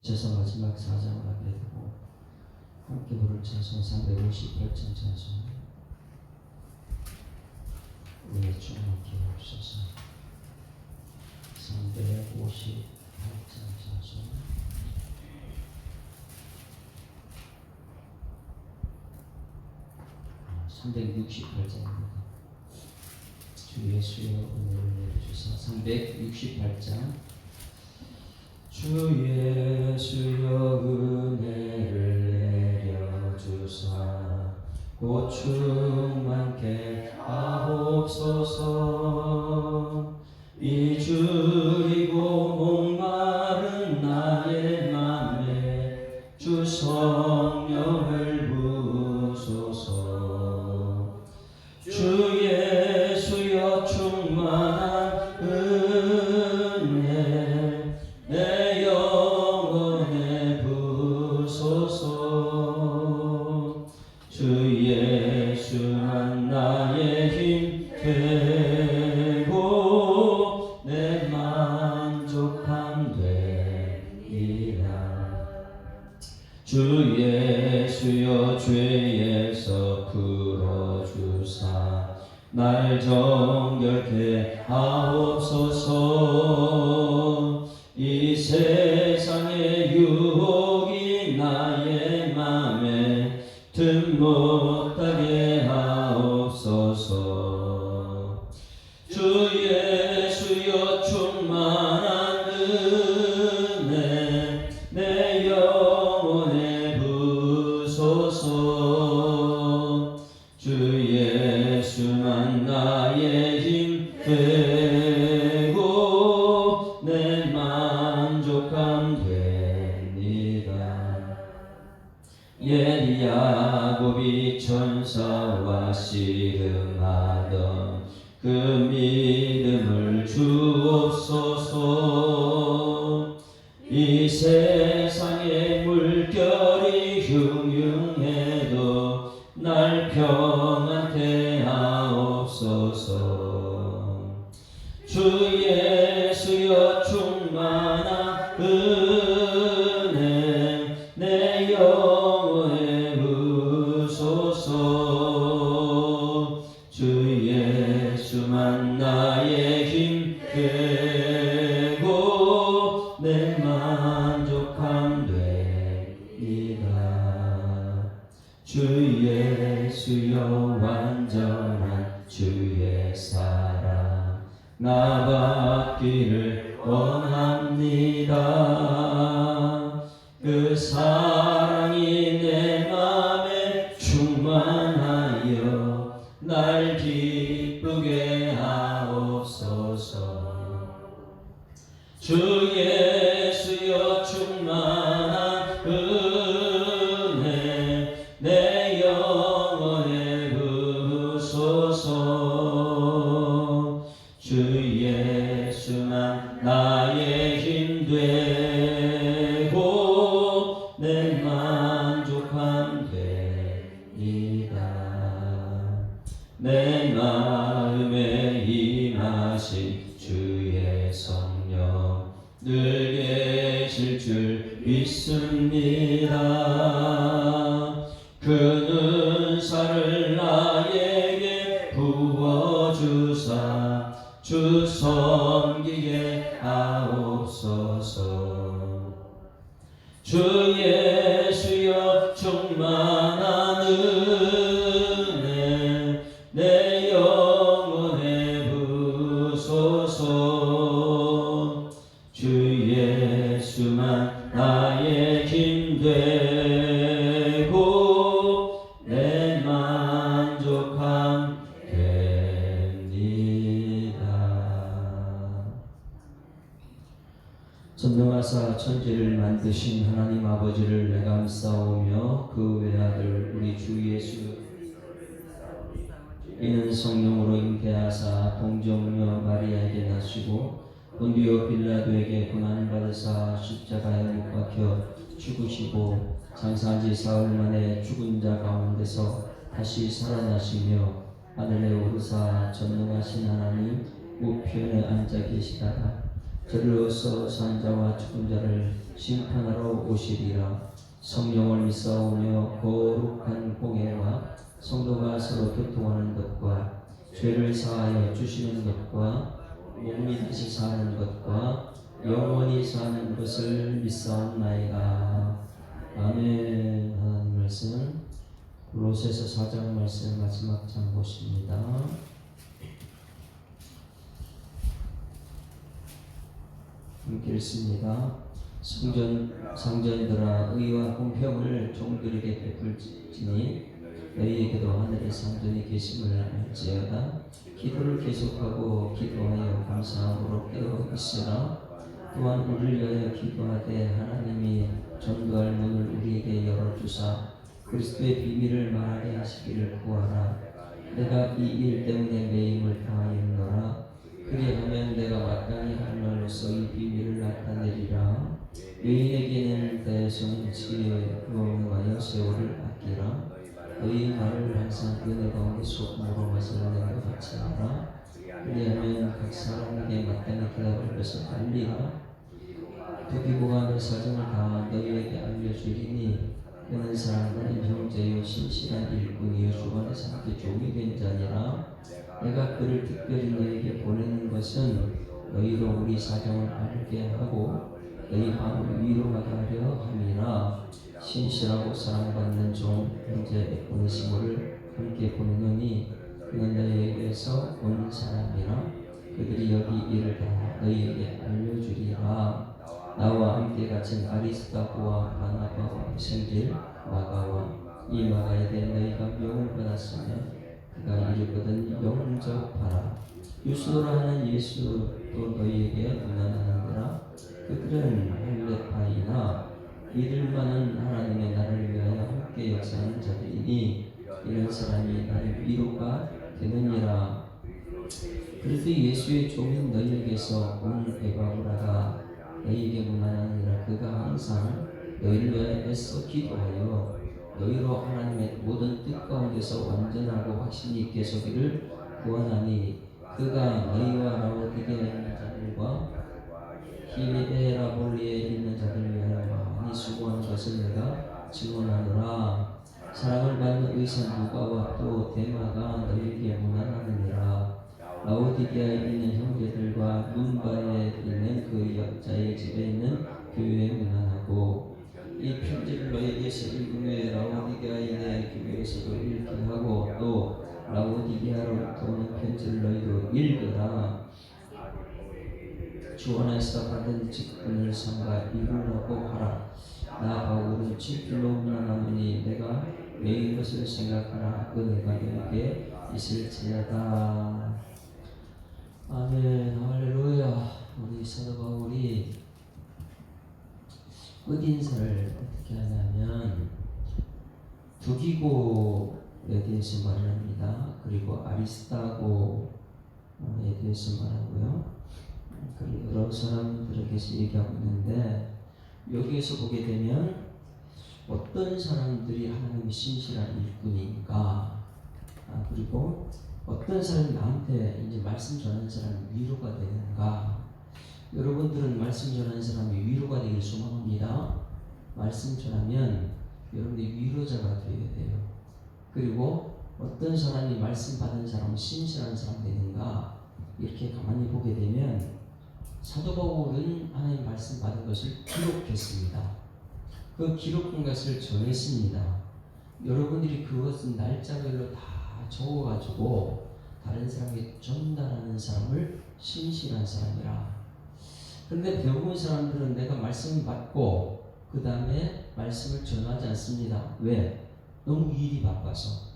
제사 마지막 4장을 하게 되고 함께 부를 찬송 358장 찬송 우리의 주님께 없어서 358장 찬송 368장입니다. 주 예수여 은혜를 내려주사 368장 주 예수여 은혜를 내려주사 곧 충만케 하옵소서. 이주이고 목마른 나의 맘에 주 성령을 부으소서. 주 예수여 충만한 은혜 내 영혼에 부으소서. 주 예수만 나의 힘 되고 내 만족함 되리라. 주 예수여 죄에서 풀어주사 날 정결케 하옵소서. 이 세상의 유혹이 나의 맘에 틈 못하게 하옵소서. 주 예수여 충만한 은혜 내 영혼에 부으소서. 주 예수만 나의 힘 되고 내 만족함 되니라. 옛 야곱이 천사와 씨름하던 그 믿음을 주옵소서. 이 세상의 물결이 흉흉해도 날 평안케 하옵소서. 주 예수여 충만한 은혜 내 영혼에 부으소서. 주 예수만 나의 힘 되고 내 만족함 되리라. 주 예수여 완전한 주의 사랑 나 받기를 원합니다. 그 사랑이 내 맘에 충만하여 날 기쁘게 하옵소서. 주 예수여 충만한 은혜 내 영혼에 부으소서. 주 예수만 나의 힘 되고 내 만족함 되리라. 내 마음에 임하신 주의 성령 늘 계실 줄 믿습니다. 그 눈살을 나에게 부어주사 주 섬기게 하옵소서. 주 예수여 충만한 은혜 내 영혼에 부으소서. 주 예수만 나의 힘 되고 내 만족함 됩니다. 전능하사 천지를 만드신 하나님 아버지를 내가 감사하오며 그 외아들 우리 주 예수 이는 성령으로 잉태하사 동정녀 마리아에게 나시고 본디오 빌라도에게 고난받으사 십자가에 못 박혀 죽으시고 장사한 지 사흘 만에 죽은 자 가운데서 다시 살아나시며 하늘에 오르사 전능하신 하나님 우편에 앉아 계시다가 저를 어서 산 자와 죽은 자를 심판하러 오시리라. 성령을 믿사오며 거룩한 공예와 성도가 서로 교통하는 것과 죄를 사하여 주시는 것과 몸이 다시 사는 것과 영원히 사는 것을 믿사옵나이다. 아멘. 하나님 말씀 골로새서 4장 말씀 마지막 장 보십니다. 함께 읽습니다. 상전들아 의와 공평을 종들에게 베풀지니 너희에게도 하늘의 상전이 계심을 알지어다. 기도를 계속하고 기도하여 감사함으로 깨어 있으라. 또한 우리를 위하여 기도하되 하나님이 전도할 문을 우리에게 열어주사 그리스도의 비밀을 말하게 하시기를 구하라. 내가 이 일 때문에 매임을 당하였노라. 그리하면 내가 마땅히 할 말로서 이 비밀을 나타내리라. 여인에게는 대성은 지혜로 하여 세월을 아끼라. 너희 말을 항상 은혜 가운데 소금으로 맛을 내는 것 같이 하라. 그리하면 각 사람에게 마땅히 대답할 것을 알리라. 두기고가 내 사정을 다 너희에게 알려주리니 그는 사랑하는 형제요 신실한 일꾼이요 주 안에서 함께 종이 된 자니라. 내가 그를 특별히 너희에게 보내는 것은 너희로 우리 사정을 알게 하고 너희 마음을 위로하게 하려 함이라. 신실하고 사랑받는 종 형제 오네시모를 함께 보내노니 그는 너희에게서 온 사람이라. 그들이 여기 일을 다 너희에게 알려주리라. 나와 함께 갇힌 아리스타고와 바나바와 생길 마가와 이 마가에 대해 너희가 명을 받았으면 그가 이르거든 영접하라. 유스도라 하는 예수도 너희에게 문안하느니라. 그들은 할레파이나 이들만은 하나님의 나라를 위하여 함께 역사하는 자들이니 이런 사람이 나의 위로가 되느니라. 그래서 예수의 종인 너희에게서 온 에바브라가 너희에게 문안하느니라. 그가 항상 너희를 위하여 애써 기도하여 너희로 하나님의 모든 뜻 가운데서 완전하고 확신이 있게 서기를 구하나니 그가 너희와 라오디게아에 있는 자들과 히에라볼리에 있는 자들을 위하여 많이 수고하는 것을 내가 증언하노라. 사랑을 받는 의사 누가와 또 데마가 너희에게 문안하느니라. 라오디게아에 있는 형제들과 눈바에 있는 그 역자의 집에 있는 교회에 문안하고 이 편지를 너희에게서 읽으며 라오디게아인의 교회에서도 읽게 하고 또 라오디게아로부터 오는 편지를 너희도 읽으라. 주 안에서 받은 직분을 삼가 이루라고 하라. 나 바울은 친필로 문안하노니 내가 매일 것을 생각하라. 은혜가 너에게 있을지어다. 아멘. 할렐루야. 우리 사도 바울이 끝인사를 어떻게 하냐면 두기고에 대해서 말을 합니다. 그리고 아리스타고에 대해서 말하고요. 그리고 여러 사람들에게서 얘기하고 있는데 여기에서 보게 되면 어떤 사람들이 하나님의 신실한 일꾼인가, 그리고 어떤 사람이 나한테 이제 말씀 전하는 사람이 위로가 되는가. 여러분들은 말씀 전하는 사람이 위로가 되길 소망합니다. 말씀 전하면 여러분들이 위로자가 되어야 돼요. 그리고 어떤 사람이 말씀 받은 사람은 신실한 사람 되는가, 이렇게 가만히 보게 되면 사도 바울은 하나님 말씀 받은 것을 기록했습니다. 그 기록한 것을 전했습니다. 여러분들이 그것은 날짜별로 다 적어가지고 다른 사람에게 전달하는 사람을 신실한 사람이라. 그런데 배운 사람들은 내가 말씀을 받고 그 다음에 말씀을 전하지 않습니다. 왜? 너무 일이 바빠서.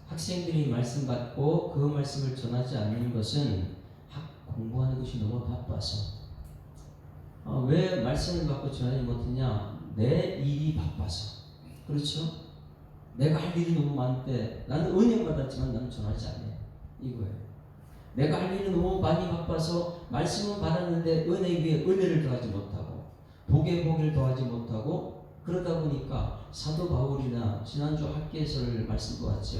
학생들이 말씀 받고 그 말씀을 전하지 않는 것은 공부하는 것이 너무 바빠서. 왜 말씀을 받고 전하지 못했냐? 내 일이 바빠서. 그렇죠? 내가 할 일이 너무 많대. 나는 은혜 받았지만 나는 전하지 않네. 이거예요. 내가 할 일이 너무 많이 바빠서 말씀은 받았는데 은혜 위에 은혜를 더하지 못하고 복에 복을 더하지 못하고, 그러다 보니까 사도 바울이나 지난주 학개서를 말씀 보았죠.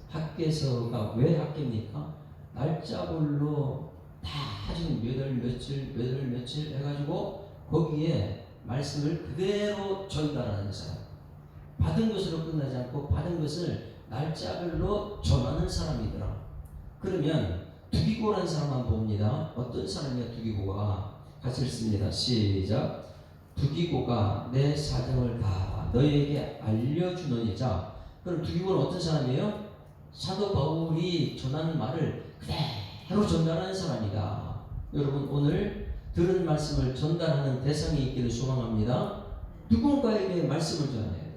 학개서가 왜 학개입니까? 날짜별로 다 지금 몇 월 며칠 해가지고 거기에 말씀을 그대로 전달하는 사람, 받은 것으로 끝나지 않고 받은 것을 날짜별로 전하는 사람이더라. 그러면 두기고라는 사람 한번 봅니다. 어떤 사람이야 두기고가? 같이 읽습니다. 시작. 두기고가 내 사정을 다 너희에게 알려주노니자. 그럼 두기고는 어떤 사람이에요? 사도 바울이 전하는 말을 그대로 전달하는 사람이다. 여러분 오늘 들은 말씀을 전달하는 대상이 있기를 소망합니다. 누군가에게 말씀을 전해야 돼요.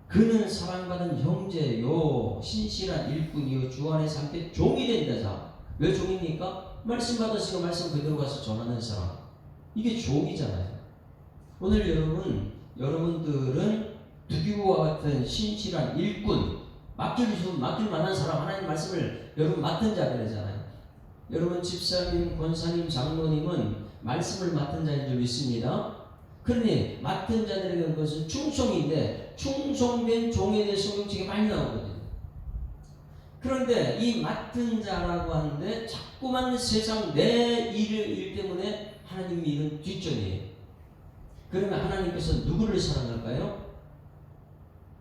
그는 사랑받은 형제요 신실한 일꾼이요 주 안에서 함께 종이 된다. 자, 왜 종입니까? 말씀 받았으니까 말씀 그대로 가서 전하는 사람. 이게 종이잖아요. 오늘 여러분들은 두기고와 같은 신실한 일꾼, 맡길 만한 사람, 하나님 말씀을 여러분 맡은 자들이잖아요. 여러분 집사님, 권사님, 장로님은 말씀을 맡은 자인 줄 믿습니다. 그러니 맡은 자들에게 그것은 충성인데 충성된 종에 대해 성경책에 많이 나오거든요. 그런데 이 맡은 자라고 하는데 자꾸만 세상 내 일 때문에 하나님 일은 뒷전이에요. 그러면 하나님께서 누구를 사랑할까요?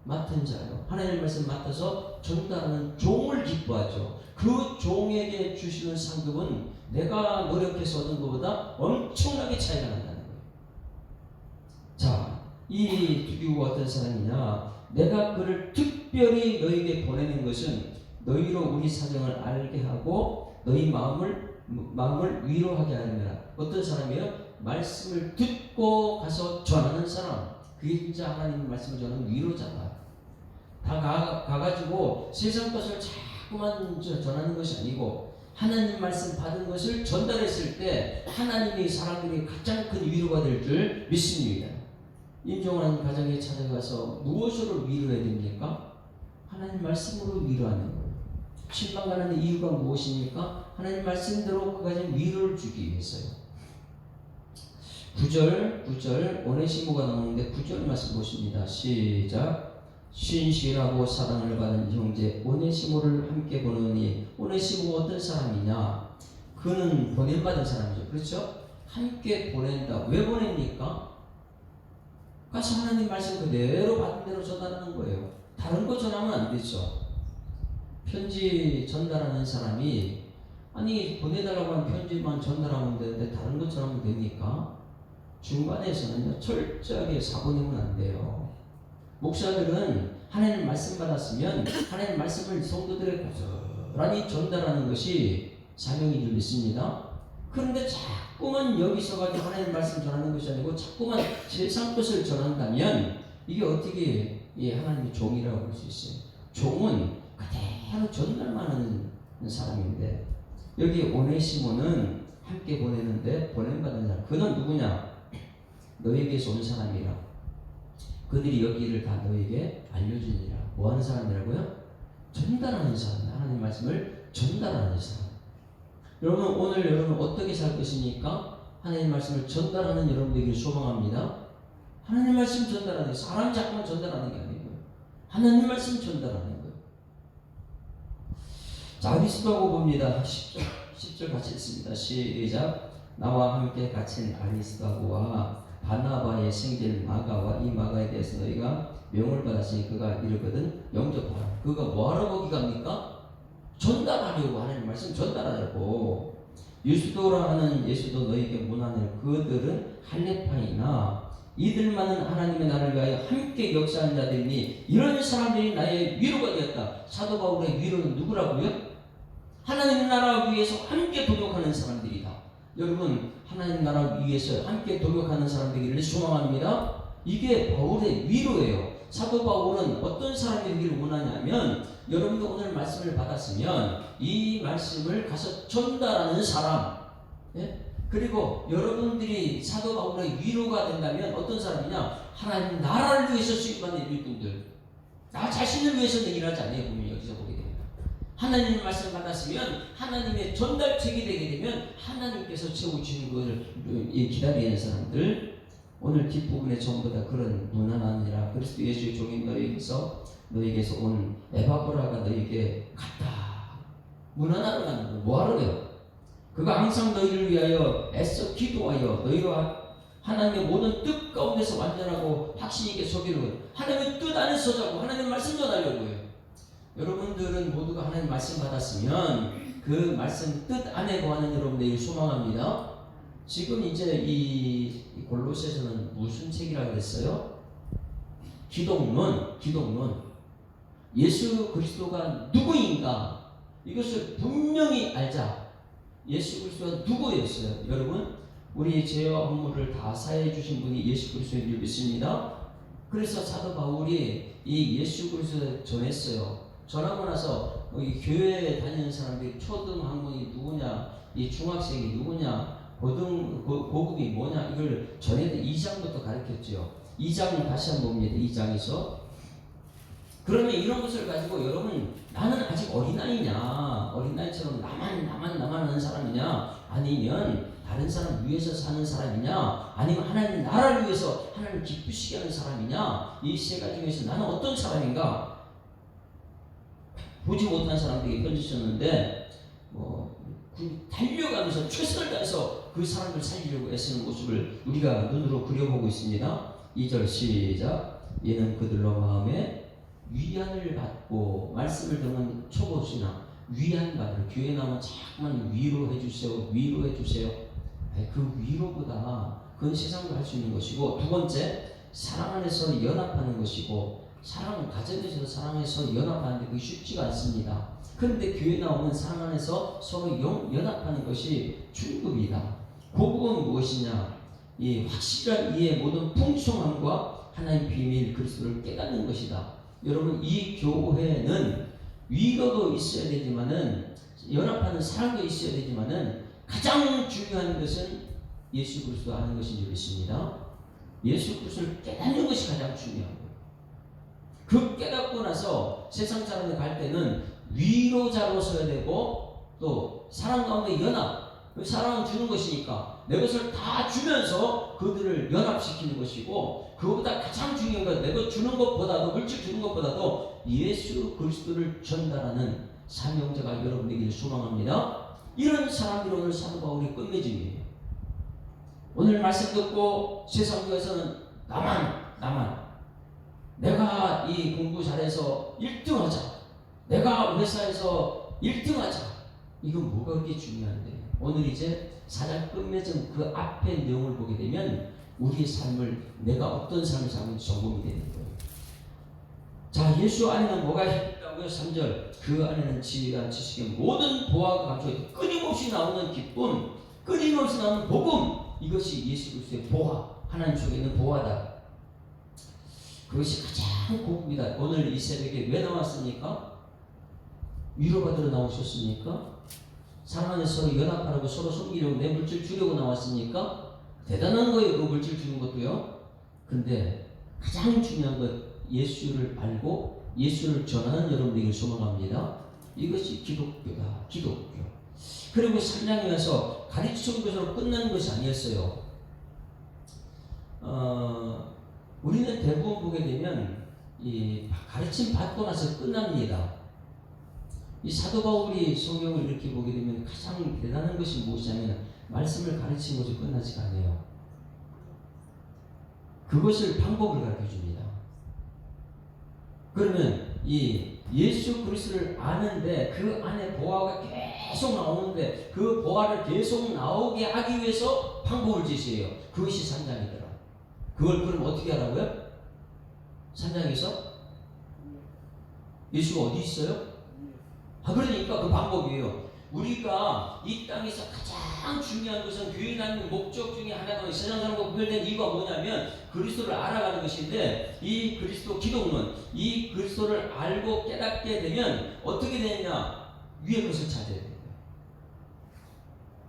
맡은 자요. 하나님의 말씀 맡아서 전달하는 종을 기뻐하죠. 그 종에게 주시는 상급은 내가 노력해서 얻은 것보다 엄청나게 차이가 난다는 거예요. 자, 이 두기고가 어떤 사람이냐? 내가 그를 특별히 너희에게 보내는 것은 너희로 우리 사정을 알게 하고 너희 마음을 위로하게 하느니라. 어떤 사람이에요? 말씀을 듣고 가서 전하는 사람. 그게 진짜 하나님 말씀을 전하는 위로자다. 다 가가지고 세상 것을 자꾸만 전하는 것이 아니고 하나님 말씀 받은 것을 전달했을 때 하나님이 사람들이 가장 큰 위로가 될 줄 믿습니다. 임종한 가정에 찾아가서 무엇으로 위로해야 됩니까? 하나님 말씀으로 위로하는 거예요. 실망가는 이유가 무엇입니까? 하나님 말씀대로 그 가정 위로를 주기 위해서요. 9절 오네시모가 나오는데 9절 말씀 보십니다. 시작. 신실하고 사랑을 받은 형제 오네시모를 함께 보느니. 오네시모가 어떤 사람이냐? 그는 보냄받은 사람이죠. 그렇죠? 함께 보낸다. 왜 보냅니까? 가서 하나님 말씀 그대로 받은 대로 전달하는 거예요. 다른 거 전하면 안 되죠. 편지 전달하는 사람이 아니 보내달라고 하는 편지만 전달하면 되는데 다른 거 전하면 됩니까? 중간에서는요 철저하게 사보내면 안 돼요. 목사들은 하나님 말씀 받았으면 하나님 말씀을 성도들에게 고스란히 전달하는 것이 사명인 줄 믿습니다. 그런데 자꾸만 여기서 가지고 하나님 말씀 전하는 것이 아니고 자꾸만 세상 것을 전한다면 이게 어떻게 하나님의 종이라고 볼 수 있어요. 종은 그대로 전달만 하는 사람인데 여기 오네시모는 함께 보내는데 보냄받은 사람. 그는 누구냐? 너에게서 온 사람이라. 그들이 여기를 다 너에게 알려주니라. 뭐 하는 사람이라고요? 전달하는 사람. 하나님 말씀을 전달하는 사람. 오늘 여러분 어떻게 살 것입니까? 하나님 말씀을 전달하는 여러분들에게 소망합니다. 하나님 말씀 전달하는, 사람 자꾸만 전달하는 게 아니고요. 하나님 말씀 전달하는 거예요. 자, 아리스도하고 봅니다. 10절 같이 읽습니다. 시작. 나와 함께 갇힌 아리스도하고와 바나바의 생질 마가와 이 마가에 대해서 너희가 명을 받았으니 그가 이르거든 영접하라. 그가 뭐하러 거기 갑니까? 전달하려고. 하나님 말씀 전달하려고. 유스도라 하는 예수도 너희에게 문하는 그들은 할례파이나 이들만은 하나님의 나라를 위하여 함께 역사하는 자들이니 이런 사람들이 나의 위로가 되었다. 사도 바울의 위로는 누구라고요? 하나님의 나라 위해서 함께 동역하는 사람들이다. 여러분 하나님 나라 위해서 함께 동역하는 사람들이기를 소망합니다. 이게 바울의 위로예요. 사도 바울은 어떤 사람이 되기를 원하냐면 여러분도 오늘 말씀을 받았으면 이 말씀을 가서 전달하는 사람, 예? 그리고 여러분들이 사도 바울의 위로가 된다면 어떤 사람이냐? 하나님 나라를 위해서 수임받는 일꾼들. 나 자신을 위해서는 일하지 않아요. 보면 여기서 보게 됩니다. 하나님의 말씀을 받았으면 하나님의 전달책이 되게 되면 하나님께서 채워주시는 것을 기다리는 사람들. 오늘 뒷부분에 전부 다 그런 무난하니라 그리스도 예수의 종인 너희에게서 온 에바브라가 너희에게 갔다. 무난하러 가는 거 뭐하러 가요? 그가 항상 너희를 위하여 애써 기도하여 너희와 하나님의 모든 뜻 가운데서 완전하고 확신 있게 서기를 하나님의 뜻 안에서 서자고 하나님의 말씀 전하려고 해요. 여러분들은 모두가 하나님 말씀 받았으면 그 말씀 뜻 안에 거하는 여러분들이 소망합니다. 지금 이제 이 골로새서는 무슨 책이라고 그랬어요? 기독론. 예수 그리스도가 누구인가 이것을 분명히 알자. 예수 그리스도가 누구였어요? 여러분, 우리 죄와 허물을 다 사해 주신 분이 예수 그리스도인 줄 믿습니다. 그래서 사도 바울이 이 예수 그리스도를 전했어요. 전하고 나서 이 교회에 다니는 사람들이 초등 학문이 누구냐, 이 중학생이 누구냐, 고급이 뭐냐 이걸 전에 2장부터 가르쳤죠. 2장을 다시 한번 봅니다. 2장에서 그러면 이런 것을 가지고 여러분 나는 아직 어린아이냐, 어린아이처럼 나만 하는 사람이냐, 아니면 다른 사람 위해서 사는 사람이냐, 아니면 하나님 나라를 위해서 하나님 기쁘시게 하는 사람이냐, 이 세 가지 중에서 나는 어떤 사람인가? 보지 못한 사람들에게 편지셨는데 달려가면서 최선을 다해서 그 사람을 살리려고 애쓰는 모습을 우리가 눈으로 그려보고 있습니다. 2절 시작. 얘는 그들로 마음에 위안을 받고 말씀을 듣는 초보시나 위안받을 교회 나오면 자꾸만 위로해 주세요. 그 위로보다 그건 세상으로 할 수 있는 것이고, 두 번째 사랑 안에서 연합하는 것이고, 사랑 가정에서 사랑해서 연합하는데 그게 쉽지가 않습니다. 그런데 교회 나오면 사랑 안에서 서로 연합하는 것이 중급이다. 고급은 무엇이냐? 이 확실한 이의 모든 풍성함과 하나님의 비밀 그리스도를 깨닫는 것이다. 여러분, 이 교회는 위로도 있어야 되지만은 연합하는 사랑도 있어야 되지만은 가장 중요한 것은 예수 그리스도 아는 것인 줄 믿습니다. 예수 그리스도를 깨닫는 것이 가장 중요한 거예요. 그 깨닫고 나서 세상 사람들 갈 때는 위로자로 서야 되고, 또 사랑 가운데 연합, 사랑은 주는 것이니까 내 것을 다 주면서 그들을 연합시키는 것이고, 그것보다 가장 중요한 건 내 것 주는 것보다도, 물질 주는 것보다도 예수 그리스도를 전달하는 사명자가 여러분에게 소망합니다. 이런 사람들이 오늘 사도 바울의 끝맺음이에요. 오늘 말씀 듣고 세상 교회에서는 나만 내가 이 공부 잘해서 1등하자, 내가 회사에서 1등하자, 이건 뭐가 그렇게 중요한데, 오늘 이제 4장 끝맺음 그 앞에 내용을 보게 되면 우리의 삶을, 내가 어떤 삶을 사는지 점검이 되는 거예요. 자, 예수 안에는 뭐가 있다고요? 3절. 그 안에는 지혜가 지식의 모든 보화가 감춰있고 끊임없이 나오는 기쁨, 끊임없이 나오는 복음, 이것이 예수 그리스도의 보화, 하나님 속에 있는 보화다. 그것이 가장 고급이다. 오늘 이 새벽에 왜 나왔습니까? 위로받으러 나오셨습니까? 사랑 안에서 서로 연합하라고, 서로 섬기려고, 내 물질 주려고 나왔습니까? 대단한 거예요, 그 물질 주는 것도요. 근데 가장 중요한 것, 예수를 알고 예수를 전하는 여러분에게 소망합니다. 이것이 기독교다. 기독교. 그리고 3장에 와서 가르치는 것으로 끝나는 것이 아니었어요. 우리는 대부분 보게 되면 이 가르침 받고 나서 끝납니다. 이 사도 바울이 성경을 이렇게 보게 되면 가장 대단한 것이 무엇이냐면 말씀을 가르치는 것이 끝나지가 않아요. 그것을 방법을 가르쳐 줍니다. 그러면 이 예수 그리스도를 아는데 그 안에 보화가 계속 나오는데 그 보화를 계속 나오게 하기 위해서 방법을 제시해요. 그것이 3장이더라. 그걸 그럼 어떻게 하라고요? 3장에서 예수가 어디 있어요? 그러니까 그 방법이에요. 우리가 이 땅에서 가장 중요한 것은 교회 다니는 목적 중에 하나가 세상 사람과 구별된 이유가 뭐냐면 그리스도를 알아가는 것인데, 이 그리스도 기독론, 이 그리스도를 알고 깨닫게 되면 어떻게 되느냐? 위의 것을 찾아야 돼요.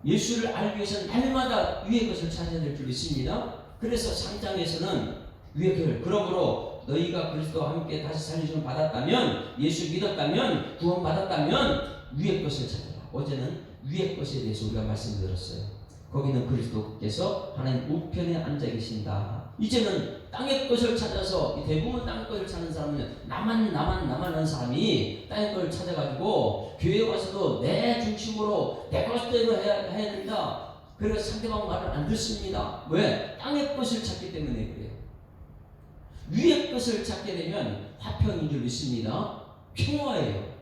예수를 알기 위해서는 날마다 위의 것을 찾아야 될 줄 믿습니다. 그래서 3장에서는 위의 것을, 그러므로 너희가 그리스도와 함께 다시 살리심을 받았다면, 예수 믿었다면, 구원 받았다면 위의 것을 찾아라. 어제는 위의 것에 대해서 우리가 말씀드렸어요. 거기는 그리스도께서 하나님 우편에 앉아 계신다. 이제는 땅의 것을 찾아서 대부분 땅의 것을 찾는 사람은 나만 하는 사람이 땅의 것을 찾아가지고 교회에 와서도 내 중심으로 내 것대로 해야 된다. 그래서 상대방 말을 안 듣습니다. 왜? 땅의 것을 찾기 때문에 그래요. 위의 것을 찾게 되면 화평인 줄 믿습니다. 평화예요.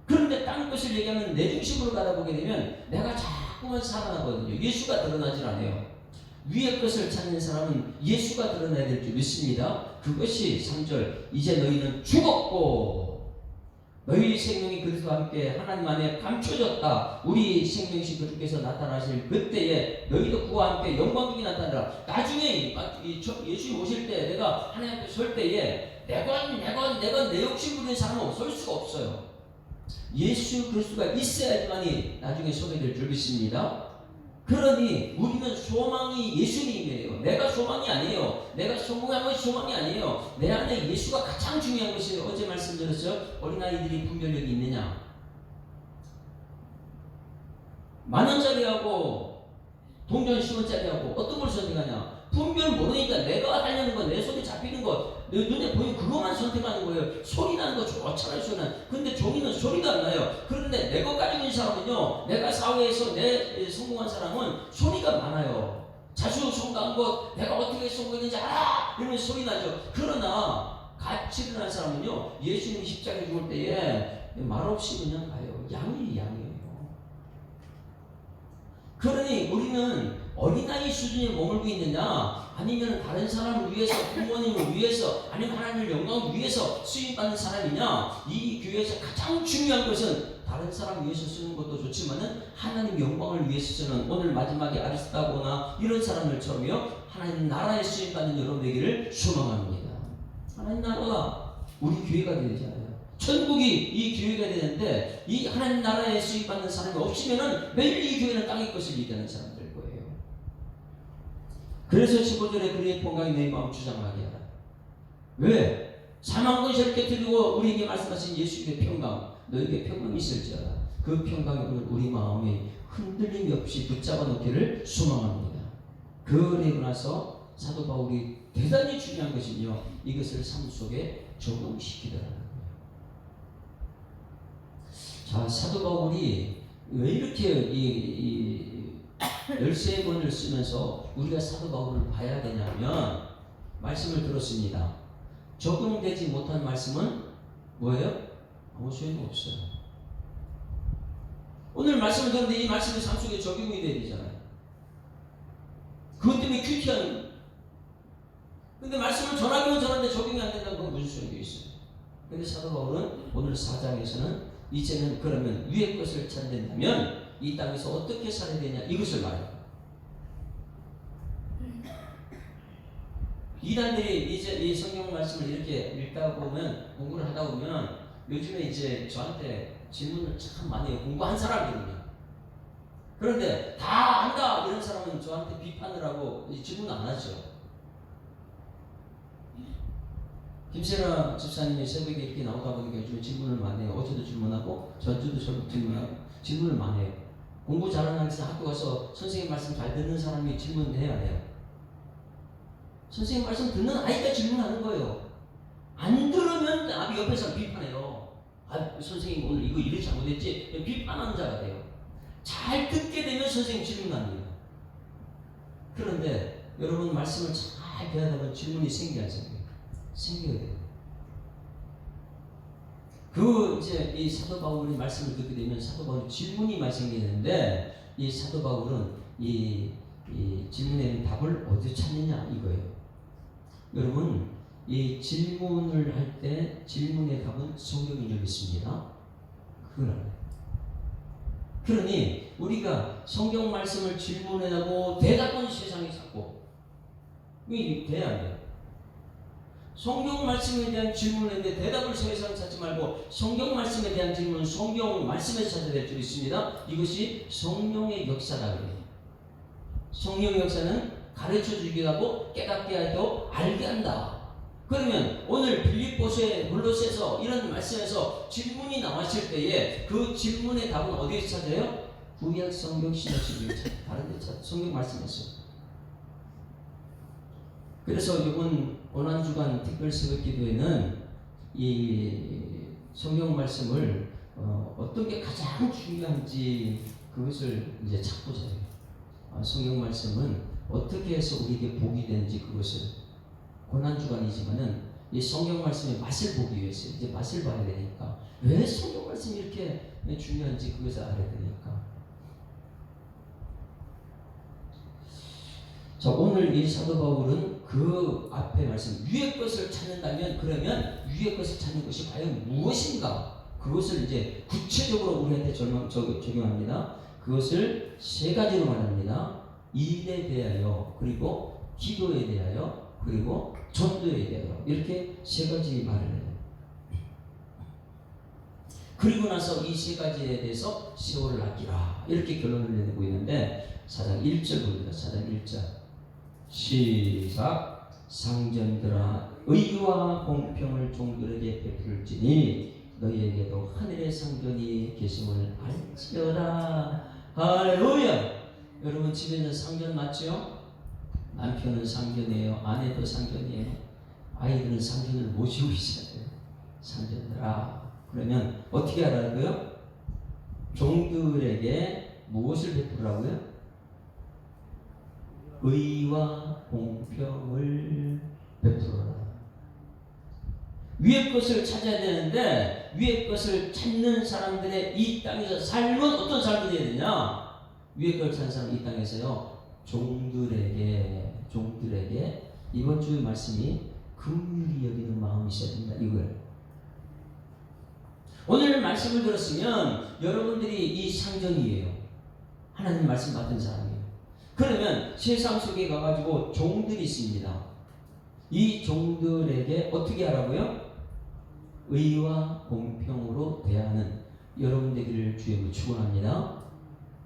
그런데 땅 것을 얘기하면 내 중심으로 바라보게 되면 내가 자꾸만 살아나거든요. 예수가 드러나질 않아요. 위의 것을 찾는 사람은 예수가 드러나야 될 줄 믿습니다. 그것이 3절 이제 너희는 죽었고 너희 생명이 그리스도와 함께 하나님 안에 감춰졌다. 우리 생명이신 그주께서 나타나실 그때에 너희도 그와 함께 영광이 나타나라. 나중에 예수 오실 때 내가 하나님 앞에 설 때에 내가 내 욕심 부리는 사람은 설 수가 없어요. 예수 그리스도가 있어야지만이 나중에 서게 될 줄 믿습니다. 그러니 우리는 소망이 예수님이에요. 내가 소망이 아니에요. 내가 성공한 것이 소망이 아니에요. 내 안에 예수가 가장 중요한 것이에요. 어제 말씀드렸어요. 어린아이들이 분별력이 있느냐? 10,000원짜리하고 동전 10원짜리하고 어떤 걸 선택하냐? 분별 모르니까 내가 하려는 거, 내 손에 잡히는 거, 내 눈에 보이는 그것만 선택하는 거예요. 소리 나는 거 좋잖아요, 소리는. 근데 종이는 소리도 안 나요. 그런데 내 거 가지고 있는 사람은요, 내가 사회에서 내 성공한 사람은 소리가 많아요. 자주 성공한 것, 내가 어떻게 성공했는지 알아! 이러면 소리 나죠. 그러나 같이 일어난 사람은요, 예수님 십자가에 죽을 때에 말없이 그냥 가요. 양이에요. 그러니 우리는 어린아이 수준에 머물고 있느냐, 아니면 다른 사람을 위해서, 부모님을 위해서, 아니면 하나님의 영광을 위해서 수임받는 사람이냐. 이 교회에서 가장 중요한 것은 다른 사람 위해서 쓰는 것도 좋지만은 하나님 영광을 위해서 쓰는, 오늘 마지막에 아리스타고나 이런 사람들처럼요, 하나님 나라에 수임받는 여러분 되기를 소망합니다. 하나님 나라가 우리 교회가 되잖아요. 천국이 이 교회가 되는데 이 하나님 나라에 수입받는 사람이 없으면은 매일 이 교회는 땅의 것을 얘기하는 사람들 거예요. 그래서 15절에 그리의 평강이 내 마음 주장하게 하라. 왜? 사망 권세를 깨뜨리고 우리에게 말씀하신 예수의 평강, 너에게 평강이 있을지어다. 그 평강이 오늘 우리 마음에 흔들림이 없이 붙잡아 놓기를 소망합니다. 그러고 나서 사도 바울이 대단히 중요한 것이며 이것을 삶 속에 적용시키더라. 자, 사도 바울이 왜 이렇게 13권을 쓰면서 우리가 사도 바울을 봐야 되냐면, 말씀을 들었습니다. 적용되지 못한 말씀은 뭐예요? 아무 소용이 없어요. 오늘 말씀을 들었는데 이 말씀이 삶 속에 적용이 돼야 되잖아요. 그것 때문에 큐티하는 거예요. 근데 말씀을 전하기만 전하는데 적용이 안 된다는 건 무슨 소용이 있어요? 근데 사도 바울은 오늘 4장에서는 이제는 그러면 위의 것을 찾는다면 이 땅에서 어떻게 살아야 되냐, 이것을 말해요. 이단들이 이제 이 성경 말씀을 이렇게 읽다 보면, 공부를 하다 보면 요즘에 이제 저한테 질문을 참 많이 해요. 공부한 사람들은요. 그런데 다 안다 이런 사람은 저한테 비판을 하고 질문 안 하죠. 김세라 집사님이 새벽에 이렇게 나오다 보니까 요즘 질문을 많이 해요. 어제도 질문하고 전주도 질문하고 질문을 많이 해요. 공부 잘하는 학생 학교 가서 선생님 말씀 잘 듣는 사람이 질문해야 해요. 선생님 말씀 듣는 아이가 질문하는 거예요. 안 들으면 아비 옆에서 비판해요. 아, 선생님 오늘 이거 이렇게 잘못했지? 비판하는 자가 돼요. 잘 듣게 되면 선생님 질문합니다. 그런데 여러분 말씀을 잘 배우다 보면 질문이 생겨야 돼요. 이제 이 사도 바울이 말씀을 듣게 되면 사도 바울이 질문이 많이 생기는데, 이 사도 바울은 이 질문에 답을 어디서 찾느냐 이거예요. 여러분, 이 질문을 할 때 질문의 답은 성경인 줄 믿습니다. 그걸 알아요. 그러니 우리가 성경 말씀을 질문하고 대답은 세상에 찾고, 이게 돼야 안 돼요. 성경 말씀에 대한 질문을 했는데 대답을 세상에 찾지 말고 성경 말씀에 대한 질문은 성경 말씀에서 찾아야 될 줄 있습니다. 이것이 성령의 역사다 그래요. 성령의 역사는 가르쳐 주기도 하고 깨닫게 하고 알게 한다. 그러면 오늘 빌립보서에 골로새서 이런 말씀에서 질문이 나왔을 때에 그 질문의 답은 어디에서 찾아요? 구약 성경 신약성경 다른 데 찾아요. 성경 말씀에서. 그래서 이번 고난주간 특별새벽 기도에는 이 성경 말씀을 어떤 게 가장 중요한지 그것을 이제 찾고자 해요. 성경 말씀은 어떻게 해서 우리에게 복이 되는지 그것을 고난주간이지만은 이 성경 말씀의 맛을 보기 위해서 이제 맛을 봐야 되니까 왜 성경 말씀이 이렇게 중요한지 그것을 알아야 되니까. 자, 오늘 이 사도 바울은 그 앞에 말씀 위의 것을 찾는다면 그러면 위의 것을 찾는 것이 과연 무엇인가 그것을 이제 구체적으로 우리한테 적용합니다. 그것을 세 가지로 말합니다. 일에 대하여, 그리고 기도에 대하여, 그리고 전도에 대하여, 이렇게 세 가지 말을 해요. 그리고 나서 이 세 가지에 대해서 세월을 아끼라 이렇게 결론을 내고 있는데 4장 1절 봅니다. 4장 1절 시작. 상전들아 의와 공평을 종들에게 베풀지니 너희에게도 하늘의 상전이 계심을 알지어다. 할렐루야. 여러분 집에 있는 상전 맞죠? 남편은 상전이에요. 아내도 상전이에요. 아이들은 상전을 모시고 있어야 돼요. 상전들아. 그러면 어떻게 하라고요? 종들에게 무엇을 베풀라고요? 의와 공평을 베풀어라. 위의 것을 찾아야 되는데 위의 것을 찾는 사람들의 이 땅에서 삶은 어떤 삶이 되어야 되냐? 위의 것을 찾는 사람 이 땅에서요 종들에게 이번 주의 말씀이 긍휼히 여기는 마음이 있어야 된다 이거예요. 오늘 말씀을 들었으면 여러분들이 이 상전이에요. 하나님 말씀 받은 사람이에요. 그러면 세상 속에 가가지고 종들이 있습니다. 이 종들에게 어떻게 하라고요? 의와 공평으로 대하는 여러분 되기를 주님으로 축원합니다.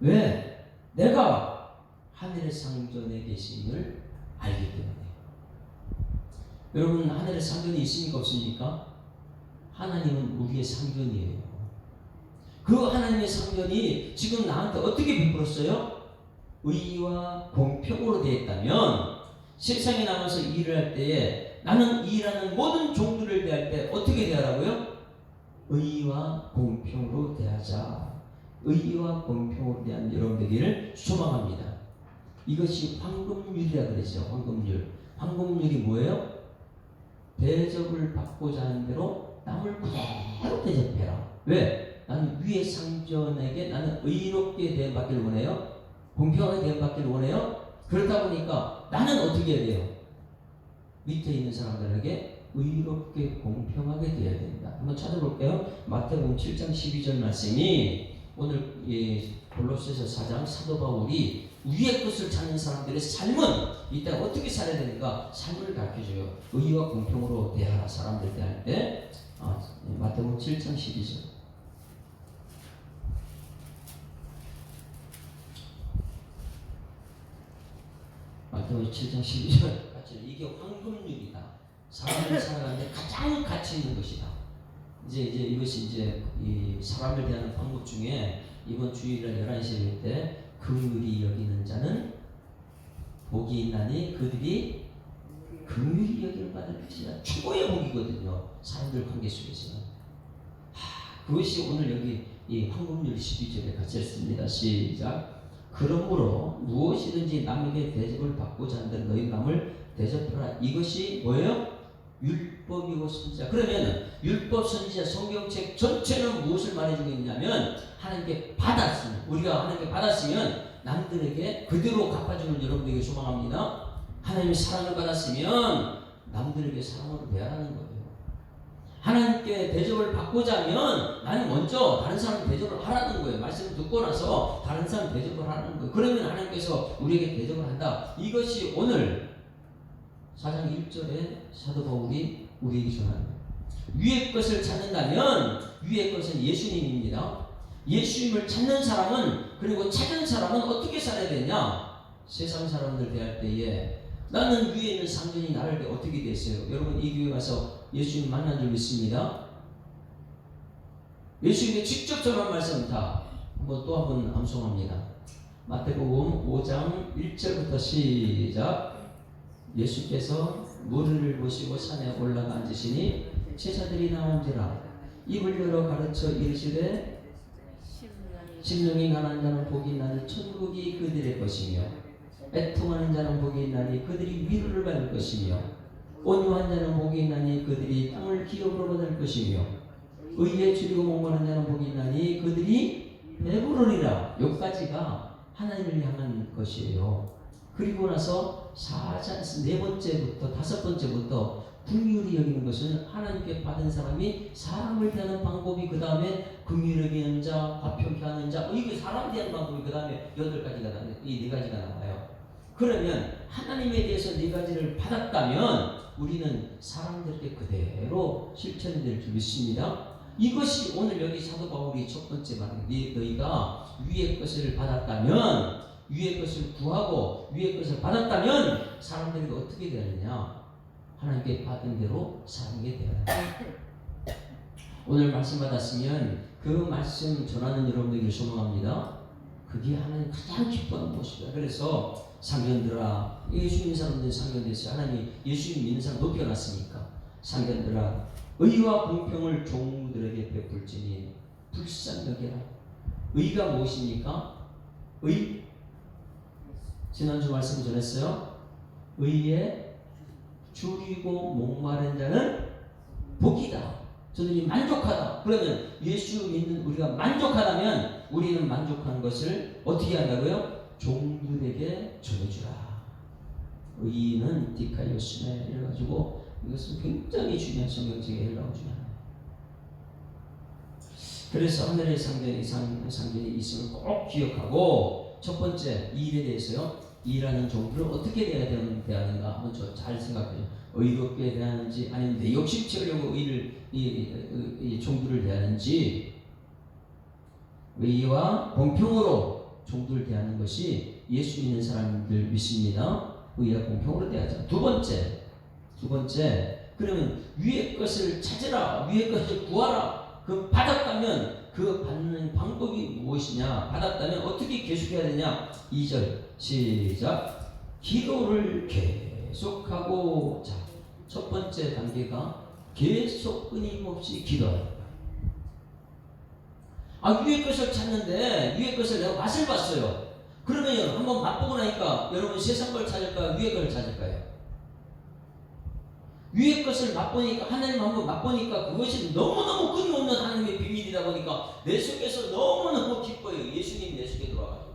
왜? 내가 하늘의 상전에 계심을 알기 때문에. 여러분 하늘의 상전이 있습니까 없습니까? 하나님은 우리의 상전이에요. 그 하나님의 상전이 지금 나한테 어떻게 베풀었어요? 의와 공평으로 되어 있다면 세상에 나가서 일을 할 때에 나는 일하는 모든 종들을 대할 때 어떻게 대하라고요? 의와 공평으로 대하자. 의와 공평으로 대한 여러분 되기를 소망합니다. 이것이 황금률이라 그러죠. 황금률. 황금률이 뭐예요? 대접을 받고자 하는 대로 남을 그대로 대접해라. 왜? 나는 위의 상전에게 나는 의롭게 대접받기를 원해요. 공평하게 대접받기를 원해요. 그러다 보니까 나는 어떻게 해야 돼요? 밑에 있는 사람들에게 의롭게 공평하게 되어야 된다. 한번 찾아볼게요. 마태복음 7장 12절 말씀이 오늘 골로새서 4장 사도 바울이 위의 것을 찾는 사람들의 삶은 이때 어떻게 살아야 되는가 삶을 가르쳐줘요. 의와 공평으로 대하라. 사람들 대할 때 마태복음 7장 12절 마태복음 7장 12절 같이 이게 황금률이다. 사람을 살아가는데 가장 가치 있는 것이다. 이제 이것이 이제 이 사람을 대하는 방법 중에 이번 주일날 11시 예배 때 긍휼히 여기는 자는 복이 있나니 그들이 긍휼히 여기는 받을 것이다. 최고의 복이거든요. 사람들 관계 속에서는. 그것이 오늘 여기 이 황금률 12절에 같이 했습니다. 시작. 그러므로 무엇이든지 남에게 대접을 받고자 한다면 너희 남을 대접하라. 이것이 뭐예요? 율법이고 선지자. 그러면 율법, 선지자, 성경책 전체는 무엇을 말해주고 있냐면 하나님께 받았으면, 우리가 하나님께 받았으면 남들에게 그대로 갚아주는 여러분들에게 소망합니다. 하나님의 사랑을 받았으면 남들에게 사랑으로 대하라는 거예요. 하나님께 대접을 받고자 하면 나는 먼저 다른 사람 대접을 하라는 거예요. 말씀을 듣고 나서 다른 사람 대접을 하라는 거예요. 그러면 하나님께서 우리에게 대접을 한다. 이것이 오늘 4장 1절에 사도 바울이 우리에게 전하는 거예요. 위의 것을 찾는다면 위의 것은 예수님입니다. 예수님을 찾는 사람은, 그리고 찾은 사람은 어떻게 살아야 되냐? 세상 사람들 대할 때에 나는 위에 있는 상전이 나를 때 어떻게 됐어요? 여러분 이 교회 가서 예수님 만난 적 있습니다. 예수님의 직접 전한 말씀 다 한번 암송합니다. 마태복음 5장 1절부터 시작. 예수께서 무리를 보시고 산에 올라가 앉으시니 제자들이 나온지라 입을 열어 가르쳐 이르시되 심령이 가난한 자는 복이 있나니 천국이 그들의 것이며 애통하는 자는 복이 있나니 그들이 위로를 받을 것이며 온유한 자는 복이 있나니 그들이 땅을 기업으로 받을 것이며 의에 줄이고 목마른 자는 복이 있나니 그들이 배부르리라. 여기까지가 하나님을 향한 것이에요. 그리고 나서 4장 네 번째부터 다섯 번째부터 긍휼히 여기는 것은 하나님께 받은 사람이 사람을 대하는 방법이, 그 다음에 긍휼히 여기는 자, 화평케 하는 자, 이게 사람 대하는 방법이 그 다음에 8가지가 이 네 가지가 나와요. 그러면 하나님에 대해서 네 가지를 받았다면 우리는 사람들에게 그대로 실천이 될 줄 믿습니다. 이것이 오늘 여기 사도 바울이 첫 번째 말이에요. 너희가 위의 것을 받았다면, 위의 것을 구하고 위의 것을 받았다면 사람들이 어떻게 되느냐? 하나님께 받은 대로 사는 게 되어야 돼요. 오늘 말씀 받았으면 그 말씀 전하는 여러분들에게 소망합니다. 그게 하나님 가장 기뻐하는 모습이야. 그래서 상견들아, 예수 믿는 사람들은 상견돼서 하나님 예수 믿는 사람 높여놨으니까 상견들아, 의와 공평을 종들에게 베풀지니 불쌍히 여겨라. 의가 무엇입니까? 의, 지난주 말씀 전했어요. 의에 줄이고 목마른 자는 복이다. 저들이 만족하다. 그러면 예수 믿는 우리가 만족하다면 우리는 만족한 것을 어떻게 한다고요? 종들에게 전해주라. 의는 디카이오스네 이래가지고 이것은 굉장히 중요한 성경책의 헬라어 중에 하나예요. 그래서 하늘의 상전이 있음을 꼭 기억하고, 첫 번째 일에 대해서요. 일하는 종들을 어떻게 대하는가 한번 잘 생각해요. 의롭게 대하는지 아니면 내 욕심 채우려고 이 종들을 대하는지, 의와 공평으로 종들을 대하는 것이 예수 믿는 사람들 믿습니다. 의와 공평으로 대하자. 두 번째, 그러면 위의 것을 찾으라, 위의 것을 구하라. 그 받았다면 그 받는 방법이 무엇이냐? 받았다면 어떻게 계속해야 되냐? 2절 시작. 기도를 계속하고. 자, 첫 번째 단계가 계속 끊임없이 기도하는 거야. 위의 것을 찾는데 위의 것을 내가 맛을 봤어요. 그러면 한번 맛보고 나니까 여러분 세상 걸 찾을까요? 위의 걸 찾을까요? 위의 것을 맛보니까, 하나님 한번 맛보니까 그것이 너무너무 끊임없는 하나님의 비밀이다 보니까 내 속에서 너무너무 기뻐요. 예수님이 내 속에 들어와가지고.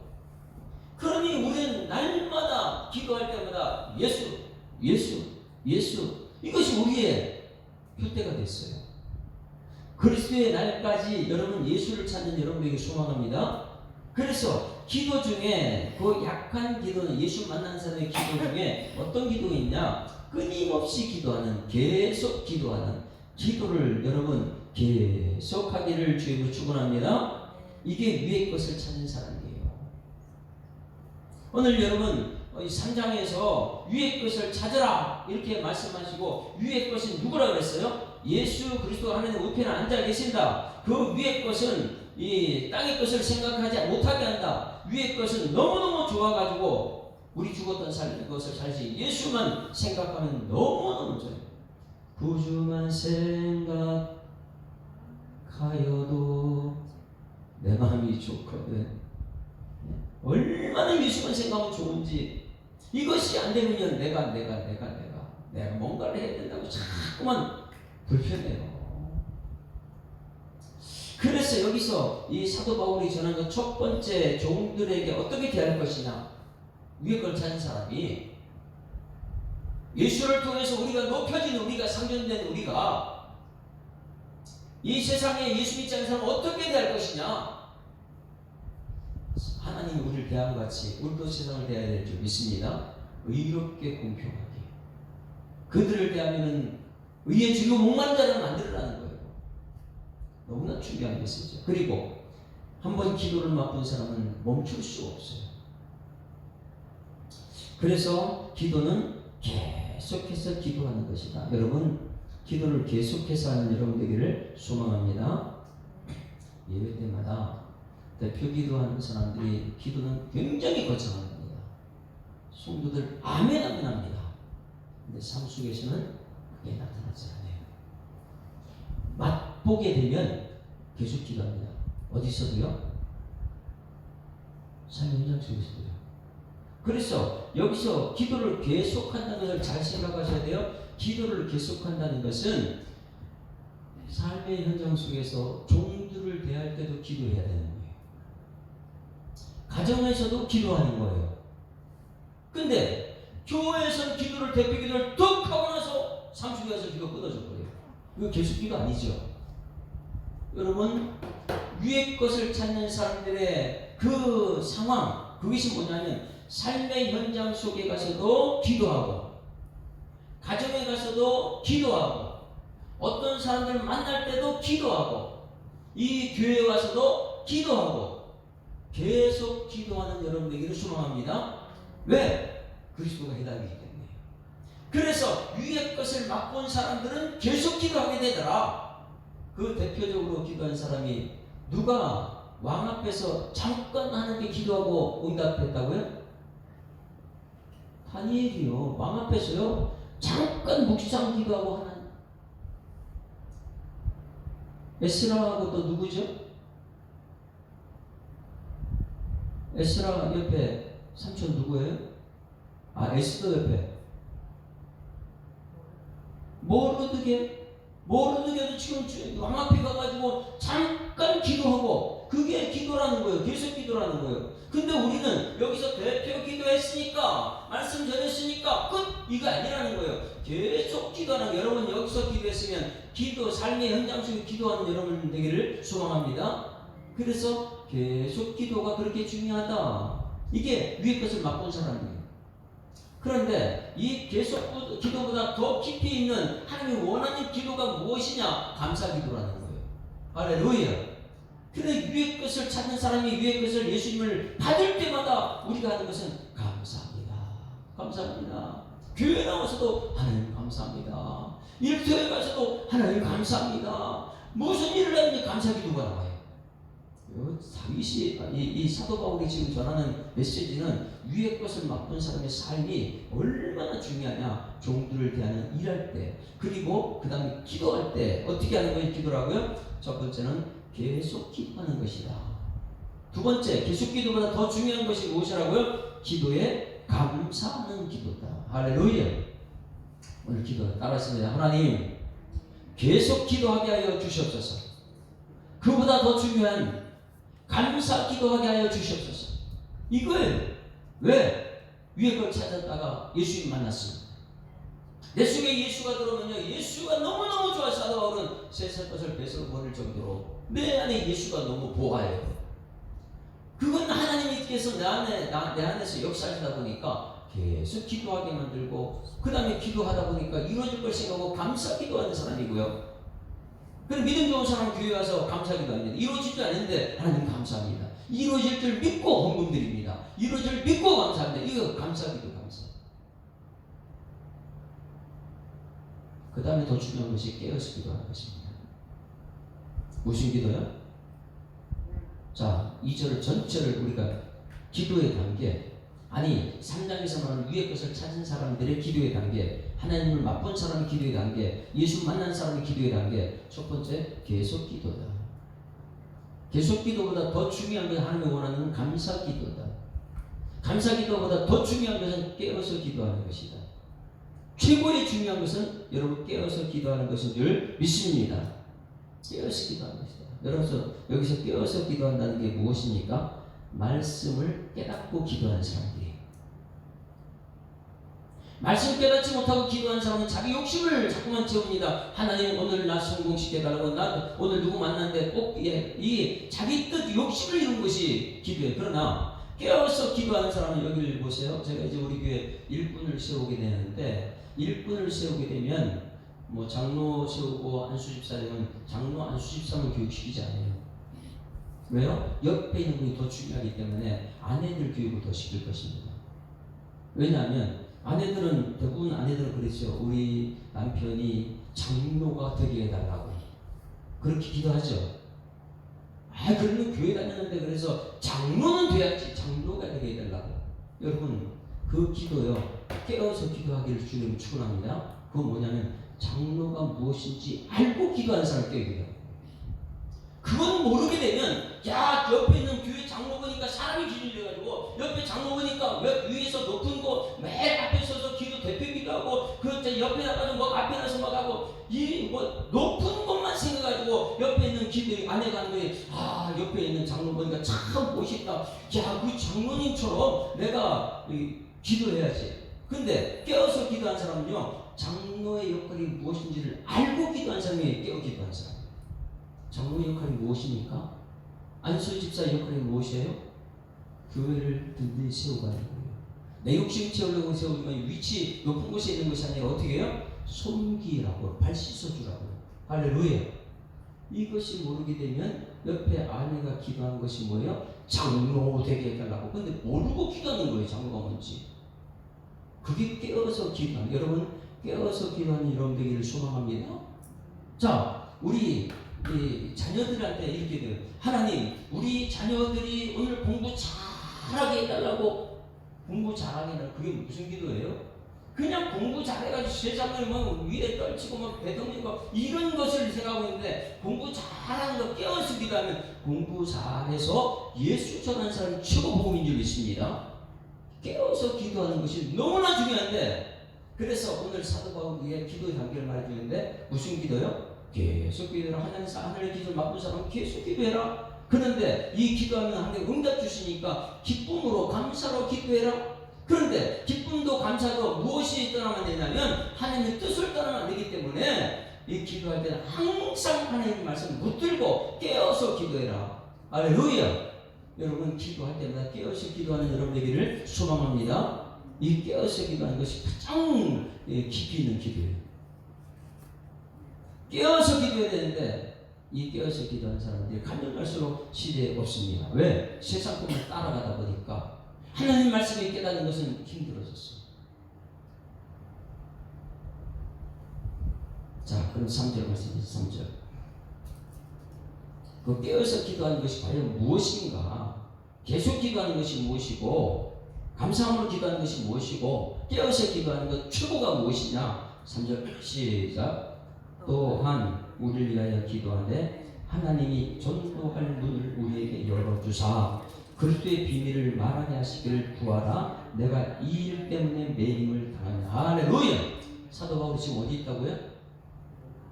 그러니 우리는 날마다 기도할 때마다 예수 이것이 우리의 표대가 됐어요. 그리스도의 날까지 여러분 예수를 찾는 여러분에게 소망합니다. 그래서 기도 중에 그 약한 기도는, 예수 만난 사람의 기도 중에 어떤 기도가 있냐? 끊임없이 기도하는, 계속 기도하는 기도를 여러분 계속하기를 주님으로 축원합니다. 이게 위의 것을 찾는 사람이에요. 오늘 여러분 3장에서 위의 것을 찾으라 이렇게 말씀하시고, 위의 것은 누구라 그랬어요? 예수 그리스도가 하나님 우편에 앉아 계신다. 그 위의 것은 이 땅의 것을 생각하지 못하게 한다. 위의 것은 너무너무 좋아가지고 우리 죽었던 것을 살지 예수만 생각하면 너무너무 좋아요. 구주만 생각하여도 내 마음이 좋거든. 얼마나 예수만 생각하면 좋은지. 이것이 안 되면 내가 뭔가를 해야 된다고 자꾸만 불편해요. 그래서 여기서 이 사도 바울이 전한 것 첫 번째, 종들에게 어떻게 대할 것이냐. 위의 걸 찾은 사람이, 예수를 통해서 우리가 높여진, 우리가 상전된 우리가 이 세상에 예수 믿지 않는 사람은 어떻게 대할 것이냐. 하나님이 우리를 대한 것 같이 우리도 세상을 대해야 될 줄 믿습니다. 의롭게 공평하게 그들을 대하면 의에 줄이고 목마른 자를 만들으라는 거예요. 너무나 중요한 메시지죠. 그리고 한번 기도를 맛본 사람은 멈출 수 없어요. 그래서 기도는 계속해서 기도하는 것이다. 여러분, 기도를 계속해서 하는 여러분 되기를 소망합니다. 예배 때마다 대표 기도하는 사람들이 기도는 굉장히 거창합니다. 성도들 아멘 합니다. 근데 삶 속에서는 그게 나타나지 않아요. 맛보게 되면 계속 기도합니다. 어디서도요? 삶의 현장 속에서도요. 그래서 여기서 기도를 계속한다는 것을 잘 생각하셔야 돼요. 기도를 계속한다는 것은 삶의 현장 속에서 종들을 대할 때도 기도해야 되는 거예요. 가정에서도 기도하는 거예요. 근데 교회에서는 기도를 대표 기도를 뚝 하고 나서 삶 속에서 기도 끊어져 버려요. 이거 계속 기도 아니죠. 여러분, 위의 것을 찾는 사람들의 그 상황, 그것이 뭐냐면 삶의 현장 속에 가서도 기도하고, 가정에 가서도 기도하고, 어떤 사람들을 만날 때도 기도하고, 이 교회에 와서도 기도하고, 계속 기도하는 여러분에게를 소망합니다. 왜? 그리스도가 해답이기 때문에. 그래서 위의 것을 맛본 사람들은 계속 기도하게 되더라. 그 대표적으로 기도한 사람이 누가 왕 앞에서 잠깐 하나님께 기도하고 응답했다고요? 다니엘이요. 왕 앞에서요. 잠깐 묵상 기도하고 하나님. 에스라하고 또 누구죠? 에스라 옆에 삼촌 누구예요? 에스더 옆에 모르드게도 지금 왕 앞에 가가지고 잠깐 기도하고, 그게 기도라는 거예요. 계속 기도라는 거예요. 근데 우리는 여기서 대표 기도했으니까, 말씀 전했으니까 끝! 이거 아니라는 거예요. 계속 기도하는 거예요. 여러분 여기서 기도했으면 기도, 삶의 현장 속에 기도하는 여러분 되기를 소망합니다. 그래서 계속 기도가 그렇게 중요하다. 이게 위의 것을 맛본 사람이에요. 그런데 이 계속 기도보다 더 깊이 있는 하나님이 원하는 기도가 무엇이냐? 감사 기도라는 거예요. 할렐루야. 근데 위의 것을 찾는 사람이 위의 것을 예수님을 받을 때마다 우리가 하는 것은 감사합니다. 감사합니다. 교회 나와서도 하나님 감사합니다. 일터에 가서도 하나님 감사합니다. 무슨 일을 하든지 감사 기도가 나와요. 이 사도 바울이 지금 전하는 메시지는 위의 것을 맛본 사람의 삶이 얼마나 중요하냐. 종들을 대하는 일할 때, 그리고 그 다음에 기도할 때 어떻게 하는 것이 기도라고요? 첫 번째는 계속 기도하는 것이다. 두 번째, 계속 기도보다 더 중요한 것이 무엇이라고요? 기도에 감사하는 기도다. 할렐루야. 오늘 기도 따라했습니다. 하나님, 계속 기도하게 하여 주시옵소서. 그보다 더 중요한 감사 기도하게 하여 주시옵소서. 이걸 왜? 위에 걸 찾았다가 예수님 만났습니다. 내 속에 예수가 들어오면요, 예수가 너무너무 좋아서 사도 바울은 세상 것을 뺏어 버릴 정도로 내 안에 예수가 너무 보아요. 그건 하나님께서 내 안에서 역사하시다 보니까 계속 기도하게 만들고, 그 다음에 기도하다 보니까 이루어질 걸 생각하고 감사 기도하는 사람이고요. 그럼 믿음 좋은 사람은 교회 와서 감사기도 합니다. 이루어지지 않는데 하나님 감사합니다. 이루어질 줄 믿고 헌금 드립니다. 이루어질 줄 믿고 감사합니다. 이거 감사기도 감사. 그 다음에 더 중요한 것이 깨어서 기도하는 것입니다. 무슨 기도요? 자, 2절 전체를 우리가 기도의 단계, 아니 3장에서 말하는 위의 것을 찾은 사람들의 기도의 단계, 하나님을 맛본 사람의 기도의 단계, 예수 만난 사람의 기도의 단계. 첫 번째, 계속 기도다. 계속 기도보다 더 중요한 것은 하나님이 원하는 감사 기도다. 감사 기도보다 더 중요한 것은 깨어서 기도하는 것이다. 최고의 중요한 것은 여러분 깨어서 기도하는 것인 줄 믿습니다. 깨어서 기도하는 것이다. 여러분 여기서 깨어서 기도한다는 게 무엇입니까? 말씀을 깨닫고 기도하는 사람들이에요. 말씀 깨닫지 못하고 기도하는 사람은 자기 욕심을 자꾸만 채웁니다. 하나님 오늘 나 성공시켜달라고, 나 오늘 누구 만났는데 꼭 이 자기 뜻 욕심을 이룬 것이 기도예요. 그러나 깨어서 기도하는 사람은 여기를 보세요. 제가 이제 우리 교회 일꾼을 세우게 되는데, 일꾼을 세우게 되면 뭐 장로 세우고 안수집사 되면 장로 안수집사만 교육시키지 않아요. 왜요? 옆에 있는 분이 더 중요하기 때문에 아내들 교육을 더 시킬 것입니다. 왜냐하면 대부분 아내들은 그랬죠. 우리 남편이 장로가 되게 해달라고 그렇게 기도하죠. 그러면 교회 다녔는데 그래서 장로는 돼야지, 장로가 되게 해달라고. 여러분, 그 기도요, 깨어서 기도하기를 주님 축원합니다. 그건 뭐냐면 장로가 무엇인지 알고 기도하는 사람을 깨어야 돼요. 그건 모르게 되면, 야, 옆에 있는 교회 장로 보니까 사람이 기준이래가지고 옆에 장로 보니까 왜 위에서 높은 거 매일 앞에 서서 기도 대표 기도하고 그 옆에 나가서 뭐 앞에 나서 막 하고 이 뭐 높은 것만 생각가지고 옆에 있는 기도 안 해가는 거예요. 아, 옆에 있는 장로 보니까 참 멋있다. 야, 그 장로님처럼 내가 기도해야지. 근데 깨어서 기도한 사람은요, 장로의 역할이 무엇인지를 알고 기도한 사람이 깨어 기도한 사람. 장로의 역할이 무엇입니까? 안수 집사의 역할이 무엇이에요? 교회를 든든히 세워가는 거예요. 내 욕심 채우려고 세우지만 위치 높은 곳에 있는 것이 아니라 어떻게 해요? 손기라고, 발 씻어주라고. 할렐루야. 이것이 모르게 되면 옆에 아내가 기도하는 것이 뭐예요? 장로 되게 해달라고. 근데 모르고 기도하는 거예요. 장로가 뭔지. 그게 깨어서 기도하는, 여러분 깨어서 기도하는 여러분 되기를 소망합니다. 자, 우리 자녀들한테 이렇게 돼요. 하나님, 우리 자녀들이 오늘 공부 잘하게 해달라고. 공부 잘하게 해달라고. 그게 무슨 기도예요? 그냥 공부 잘해가지고 세상을 막 위에 떨치고 막 대통령과 이런 것을 생각하고 있는데, 공부 잘하는 거 깨어서 기도하면 공부 잘해서 예수 전하는 사람이 최고 복음인 줄 믿습니다. 깨어서 기도하는 것이 너무나 중요한데, 그래서 오늘 사도 바울의 기도의 단계를 말해주는데, 무슨 기도요? 계속 기도해라. 하나님의 기도를 맡은 사람은 계속 기도해라. 그런데 이 기도하면 하나님 응답 주시니까 기쁨으로 감사로 기도해라. 그런데 기쁨도 감사도 무엇이 떠나면 되냐면 하나님의 뜻을 떠나면 안 되기 때문에 이 기도할 때는 항상 하나님의 말씀을 붙들고 깨어서 기도해라. 할렐루야. 여러분 기도할 때마다 깨어서 기도하는 여러분 되기를 소망합니다. 이 깨어서 기도하는 것이 가장 깊이 있는 기도예요. 깨어서 기도해야 되는데 이 깨어서 기도하는 사람들이 가면 갈수록 시대에 없습니다. 왜? 세상 꿈을 따라가다 보니까 하나님 말씀에 깨닫는 것은 힘들어졌어요. 자, 그럼 3절 말씀입니다. 3절. 그 깨어서 기도하는 것이 과연 무엇인가? 계속 기도하는 것이 무엇이고, 감사함으로 기도하는 것이 무엇이고, 깨어서 기도하는 것 최고가 무엇이냐? 3절 시작. 또한 우리를 위하여 기도하되 하나님이 전도할 문을 우리에게 열어주사 그리스도의 비밀을 말하게 하시기를 구하라. 내가 이 일 때문에 매임을 당하냐. 할렐루야. 사도 바울이 지금 어디 있다고요?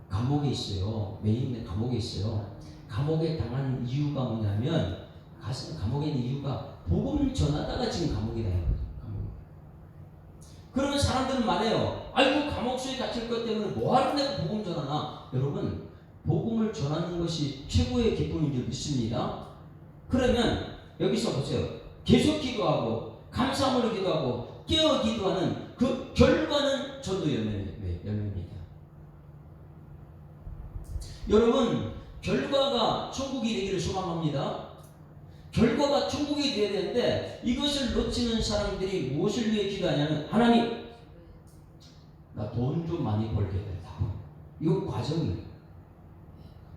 감옥에 있어요. 매임의 감옥에 있어요. 감옥에 당한 이유가 뭐냐면, 감옥에 있는 이유가 복음을 전하다가 지금 감옥에 다녔거든요. 그러면 사람들은 말해요. 아이고, 감옥수에 갇힐 것 때문에 뭐하러 내가 복음 전하나. 여러분, 복음을 전하는 것이 최고의 기쁨인 줄 믿습니다. 그러면 여기서 보세요. 계속 기도하고 감사함으로 기도하고 깨어 기도하는 그 결과는 전도 열매입니다. 여러분, 결과가 천국이 되기를 소망합니다. 결과가 천국이 되어야 되는데 이것을 놓치는 사람들이 무엇을 위해 기도하냐면, 하나님, 나 돈 좀 많이 벌게 된다고. 이건 과정이에요.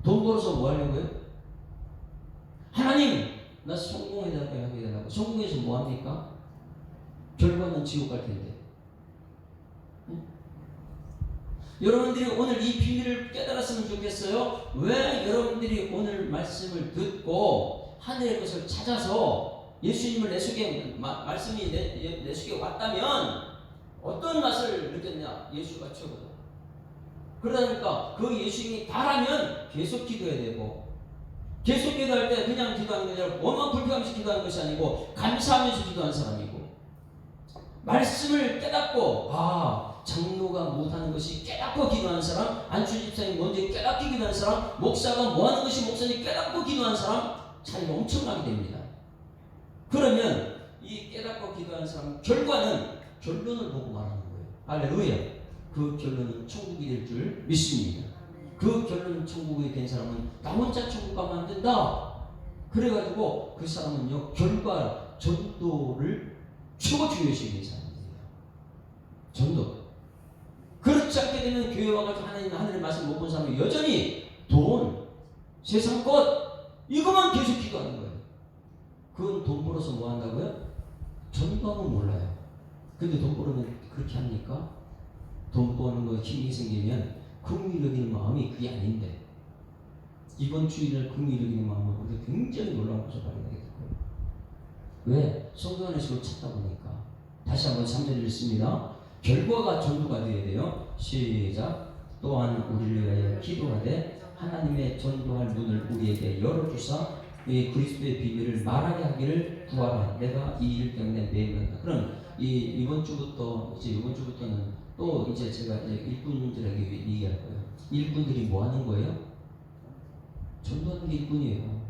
돈 벌어서 뭐 하려고요? 하나님, 나 성공해달라고 하게 된다고. 성공해서 뭐 합니까? 결과는 지옥 갈 텐데. 응? 여러분들이 오늘 이 비밀을 깨달았으면 좋겠어요. 왜 여러분들이 오늘 말씀을 듣고 하늘의 것을 찾아서 예수님을 내 속에 말씀이 내 속에 왔다면 어떤 맛을 느꼈냐? 예수가 최고다. 그러다 보니까 그 예수님이 바라면 계속 기도해야 되고, 계속 기도할 때 그냥 기도하는 게 아니라 원망 불평하면서 기도하는 것이 아니고 감사하면서 기도하는 사람이고, 말씀을 깨닫고, 아, 장로가 못하는 것이 깨닫고 기도하는 사람, 안수 집사님 먼저 깨닫게 기도하는 사람, 목사가 뭐하는 것이 목사님 깨닫고 기도하는 사람, 차이가 엄청나게 됩니다. 그러면 이 깨닫고 기도하는 사람 결과는 결론을 보고 말하는 거예요. 할렐루야. 그 결론은 천국이 될 줄 믿습니다. 그 결론 천국이 된 사람은 나 혼자 천국 가면 안 된다. 그래가지고 그 사람은요, 결과 전도를 최고 중요시 여기는 사람입니다. 전도. 그렇지 않게 되면 교회 와가지고 하나님의 말씀 못 본 사람이 여전히 돈, 세상 것 이것만 계속 기도하는 거예요. 그건 돈 벌어서 뭐 한다고요? 전도하면 몰라요. 근데 돈 벌으면 그렇게 합니까? 돈 버는 거 힘이 생기면 긍휼히 여기는 마음이 그게 아닌데, 이번 주일날 긍휼히 여기는 마음은 우리가 굉장히 놀라운 것을 발견하게 될 거예요. 왜? 성도 안에서 그걸 찾다 보니까. 다시 한번 3절 읽습니다. 결과가 전도가 되어야 돼요. 시작. 또한 우리를 위하여 기도하되 하나님의 전도할 문을 우리에게 열어주사 이 그리스도의 비밀을 말하게 하기를 구하라. 내가 이 일 때문에 매일한다. 그럼 이번 주부터는 또 이제 제가 이제 일꾼들에게 얘기할 거예요. 일꾼들이 뭐 하는 거예요? 전도하는 게 일꾼이에요.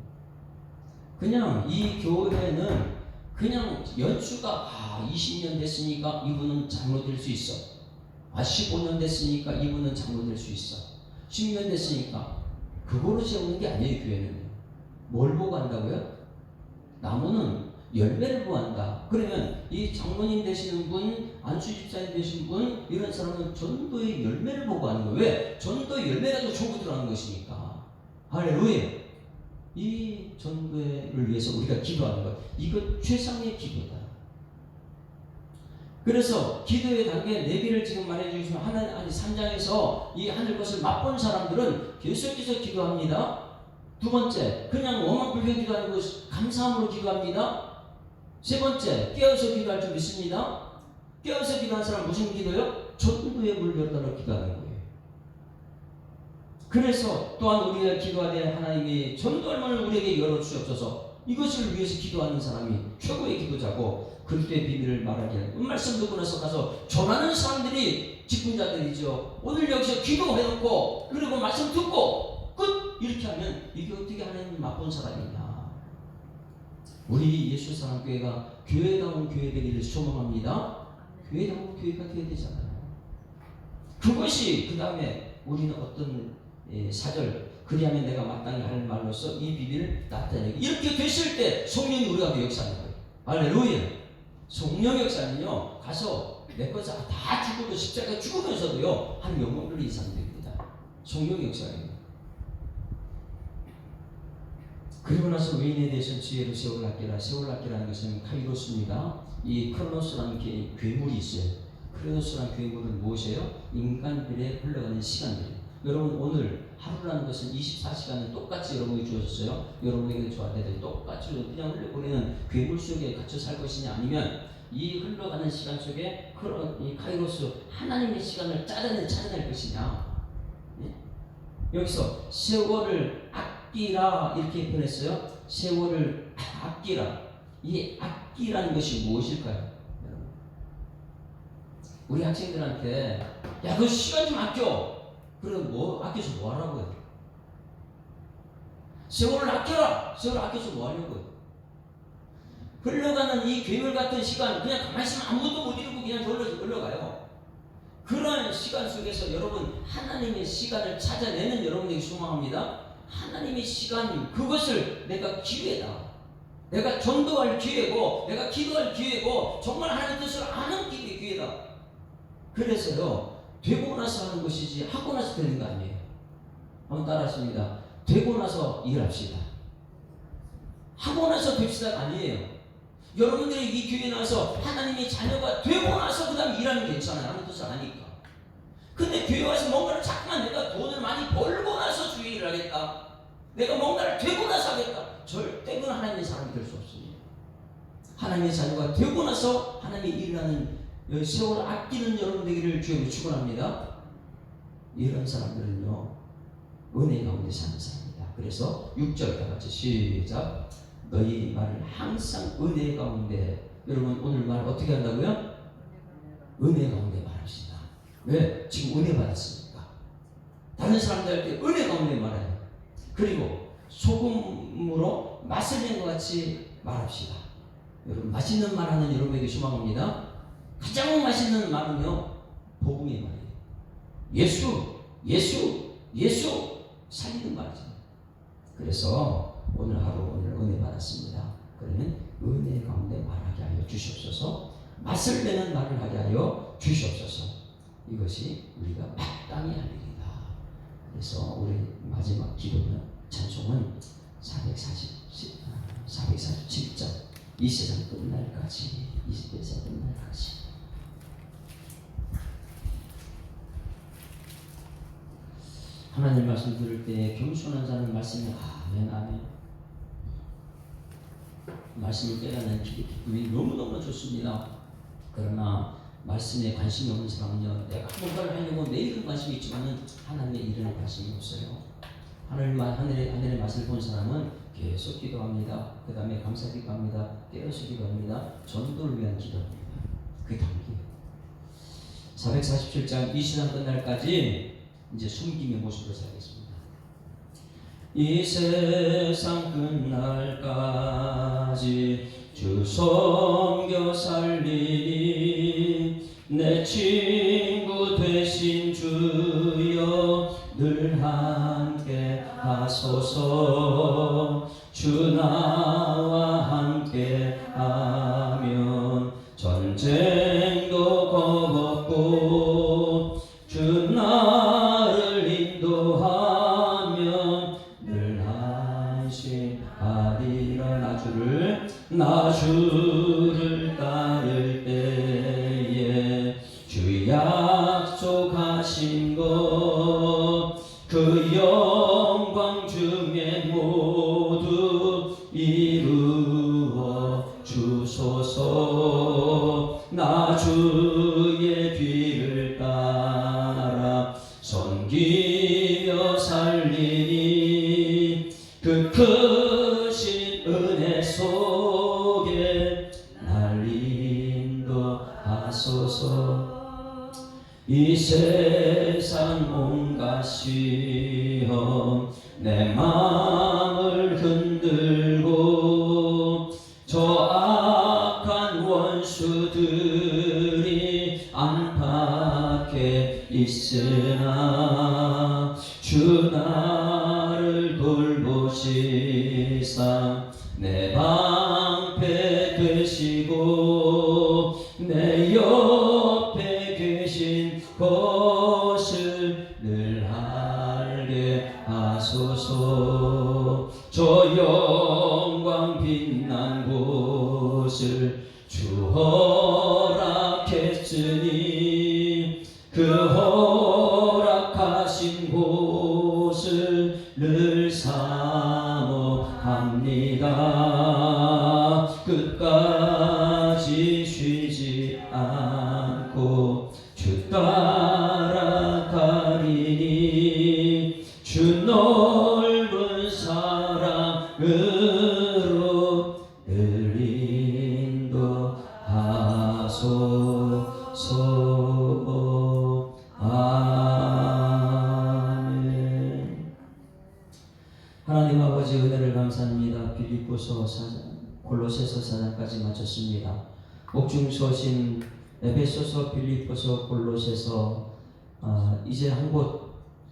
그냥 이 교회는 그냥 연수가 20년 됐으니까 이분은 장로될 수 있어. 15년 됐으니까 이분은 장로될 수 있어. 10년 됐으니까. 그거로 세우는 게 아니에요. 교회는 뭘 보고 한다고요? 나무는 열매를 보한다. 그러면 이 장로님 되시는 분, 안수집사님 되신 분, 이런 사람은 전도의 열매를 보고 하는 거예요. 왜? 전도의 열매가 더 좋고 들어가는 것이니까. 할렐루야. 이 전도를 위해서 우리가 기도하는 것, 이거 최상의 기도다. 그래서 기도의 단계 4개를 지금 말해주시면 하나님 3장에서 이 하늘 것을 맛본 사람들은 계속해서 기도합니다. 두 번째, 그냥 원망불평 기도하는 것 감사함으로 기도합니다. 세 번째, 깨어서 기도할 줄 믿습니다. 깨어서 기도하는 사람 무슨 기도요? 전도의 문을 열어달라고 기도하는 거예요. 그래서 또한 우리가 기도하되 하나님이 전도할 문을 우리에게 열어주시옵소서. 이것을 위해서 기도하는 사람이 최고의 기도자고 그리스도의 비밀을 말하게 하고 말씀 듣고 나서 가서 전하는 사람들이 직분자들이죠. 오늘 여기서 기도해놓고 그리고 말씀 듣고 끝! 이렇게 하면 이게 어떻게 하나님 맛본 사람이냐. 우리 예수사랑교회가 교회다운 교회 되기를 소망합니다. 교회다운 교회가 되어야 되잖아요. 그것이 그 다음에 우리는 어떤 4절 그리하면 내가 마땅히 할 말로서 이 비밀을 나타내고 이렇게 됐을 때 성령이 우리 가운데 역사하는 거예요. 할렐루야. 성령 역사는요 가서 내 것을 다 죽어도 십자가 죽으면서도요 한 영혼을 이상됩니다. 성령 역사예요. 그리고 나서 의인에 대해서는 지혜로 세월 아끼라. 세월 아끼라는 것은 카이로스입니다. 이 크로노스라는 괴물이 있어요. 크로노스라는 괴물은 무엇이에요? 인간들의 흘러가는 시간들. 여러분 오늘 하루라는 것은 24시간은 똑같이 여러분에게 주어졌어요. 여러분에게 저한테도 똑같이 그냥 흘려보내는 괴물 속에 갇혀 살 것이냐 아니면 이 흘러가는 시간 속에 이 카이로스 하나님의 시간을 찾아낼 것이냐. 네? 여기서 세월을 아끼라 이렇게 표현했어요. 세월을 아끼라. 이 아끼라는 것이 무엇일까요? 우리 학생들한테 야 너 시간 좀 아껴. 그럼 뭐 아껴서 뭐 하라고요? 세월을 아껴라. 세월을 아껴서 뭐 하려고요? 흘러가는 이 괴물 같은 시간 그냥 가만히 있으면 아무것도 못 이루고 그냥 흘러가요. 그런 시간 속에서 여러분 하나님의 시간을 찾아내는 여러분에게 소망합니다. 하나님의 시간 그것을 내가 기회다. 내가 전도할 기회고 내가 기도할 기회고 정말 하나님의 뜻을 아는 기회다. 그래서요 되고 나서 하는 것이지 하고 나서 되는 거 아니에요. 한번 따라하십니다. 되고 나서 일합시다. 하고 나서 됩시다가 아니에요. 여러분들이 이 교회에 나와서 하나님의 자녀가 되고 나서 그 다음에 일하면 괜찮아요. 하는 뜻을 아니까. 근데 교회 와서 뭔가를 자꾸만 내가 돈을 많이 벌고 나서 주의 일을 하겠다. 내가 뭔가를 되고 나서 하겠다. 절대 그건 하나님의 사람이 될 수 없습니다. 하나님의 자녀가 되고 나서 하나님의 일을 하는 세월을 아끼는 여러분 되기를 주님으로 축원합니다. 이런 사람들은요 은혜 가운데 사는 사람입니다. 그래서 6절 다 같이 시작. 너희 말을 항상 은혜 가운데. 여러분 오늘 말 어떻게 한다고요? 은혜 가운데 말합시다. 왜? 지금 은혜 받았으니까. 다른 사람들 할 때 은혜 가운데 말해요. 그리고 소금으로 맛을 낸 것 같이 말합시다. 여러분 맛있는 말 하는 여러분에게 소망합니다. 가장 맛있는 말은요 복음의 말이에요. 예수 살리는 말이죠. 그래서 오늘 하루 오늘 은혜 받았습니다. 그러면 은혜 가운데 말하게 하여 주시옵소서. 맛을 내는 말을 하게 하여 주시옵소서. 이것이 우리가 마땅히 할 일이다. 그래서 우리 마지막 기도는 찬송은 447장 이 세상 끝날까지 하나님 말씀 들을 때 겸손한 자는 말씀이 아멘 아멘. 말씀을 깨닫는 기쁨이 너무너무 좋습니다. 그러나 말씀에 관심이 없는 사람은요, 내가 뭔가를 하려고 내일은 관심이 있지만 하나님의 일에는 관심이 없어요. 하늘의 맛을 본 사람은 계속 기도합니다. 그 다음에 감사 기도합니다. 깨어서 기도합니다. 전도를 위한 기도합니다. 그게 단계예요. 447장 이 시간 끝날까지 이제 숨김의 모습으로 살겠습니다. 이 세상 끝날까지 주 섬겨 살리니 내 친구 되신 주여 늘 함께 하소서. 주 나와 함께 하면 전쟁도 겁없고 주 나를 인도하면 늘 안심하리라. 나 주를 따를 때에 주 약속하신 것 그 영광 중에 모두 이루어 주소서. 나 주의 뒤를 따라 섬기며 살리니 그 크신 은혜 속에 날 인도하소서. 이 세상 온갖 시험 내 마음을 흔들고 저 악한 원수들이 안팎에 있으나 주 나를 돌보시사 내 방패 되시고 내 옆에 계신 것을 늘 알게 하소서. 저 영광 빛난 곳을 주 허락했으니 그 허락하신 곳을 늘 사모합니다. 끝까지 쉬지 않고 주 따라가리니 주 넓은 사랑으로 늘 인도하소서. 아멘. 하나님 아버지 은혜를 감사합니다. 빌립보서 4장, 골로새서 4장까지 마쳤습니다. 옥중 서신 에베소서, 빌립보서, 골로새서, 이제 한 곳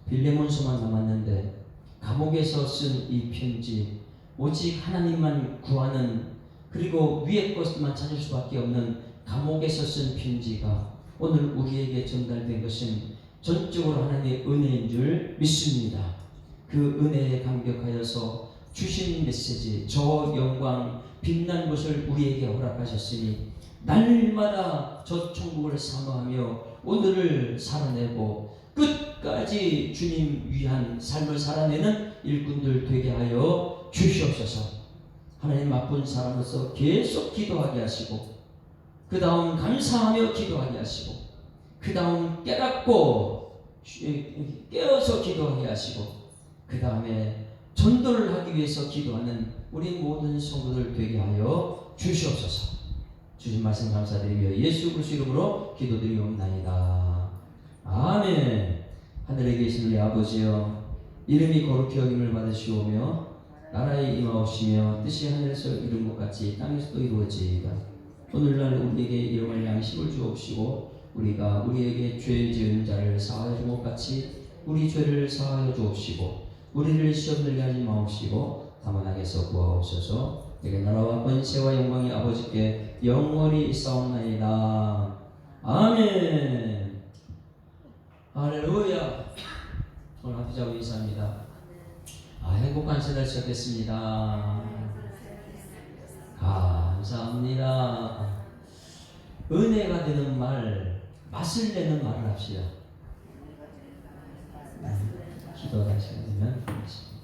빌레몬서만 남았는데 감옥에서 쓴 이 편지, 오직 하나님만 구하는, 그리고 위의 것만 찾을 수밖에 없는 감옥에서 쓴 편지가 오늘 우리에게 전달된 것은 전적으로 하나님의 은혜인 줄 믿습니다. 그 은혜에 감격하여서 주신 메시지, 저 영광 빛난 것을 우리에게 허락하셨으니 날마다 저 천국을 사모하며 오늘을 살아내고 끝까지 주님 위한 삶을 살아내는 일꾼들 되게 하여 주시옵소서. 하나님 바쁜 사람으로서 계속 기도하게 하시고, 그 다음 감사하며 기도하게 하시고, 그 다음 깨닫고 깨어서 기도하게 하시고, 그 다음에 전도를 하기 위해서 기도하는 우리 모든 성도들 되게 하여 주시옵소서. 주신 말씀 감사드리며 예수 그리스도 이름으로 기도드리옵나이다. 아멘. 하늘에 계신 우리 아버지여, 이름이 거룩히 여김을 받으시오며 나라에 임하옵시며 뜻이 하늘에서 이룬 것 같이 땅에서도 이루어지이다. 오늘날 우리에게 일용할 양식을 주옵시고 우리가 우리에게 죄 지은 자를 사하여 준 것 같이 우리 죄를 사하여 주옵시고 우리를 시험 들게 하지 마옵시고 다만 악에서 구하옵소서. 내게 나라와 권세와 영광이 아버지께 영원히 있사옵나이다. 아멘. 할렐루야. 오늘 합주자고 인사합니다. 행복한 세달 시작했습니다. 감사합니다. 은혜가 되는 말, 맛을 내는 말을 합시다. 기도하시면 되겠습니다.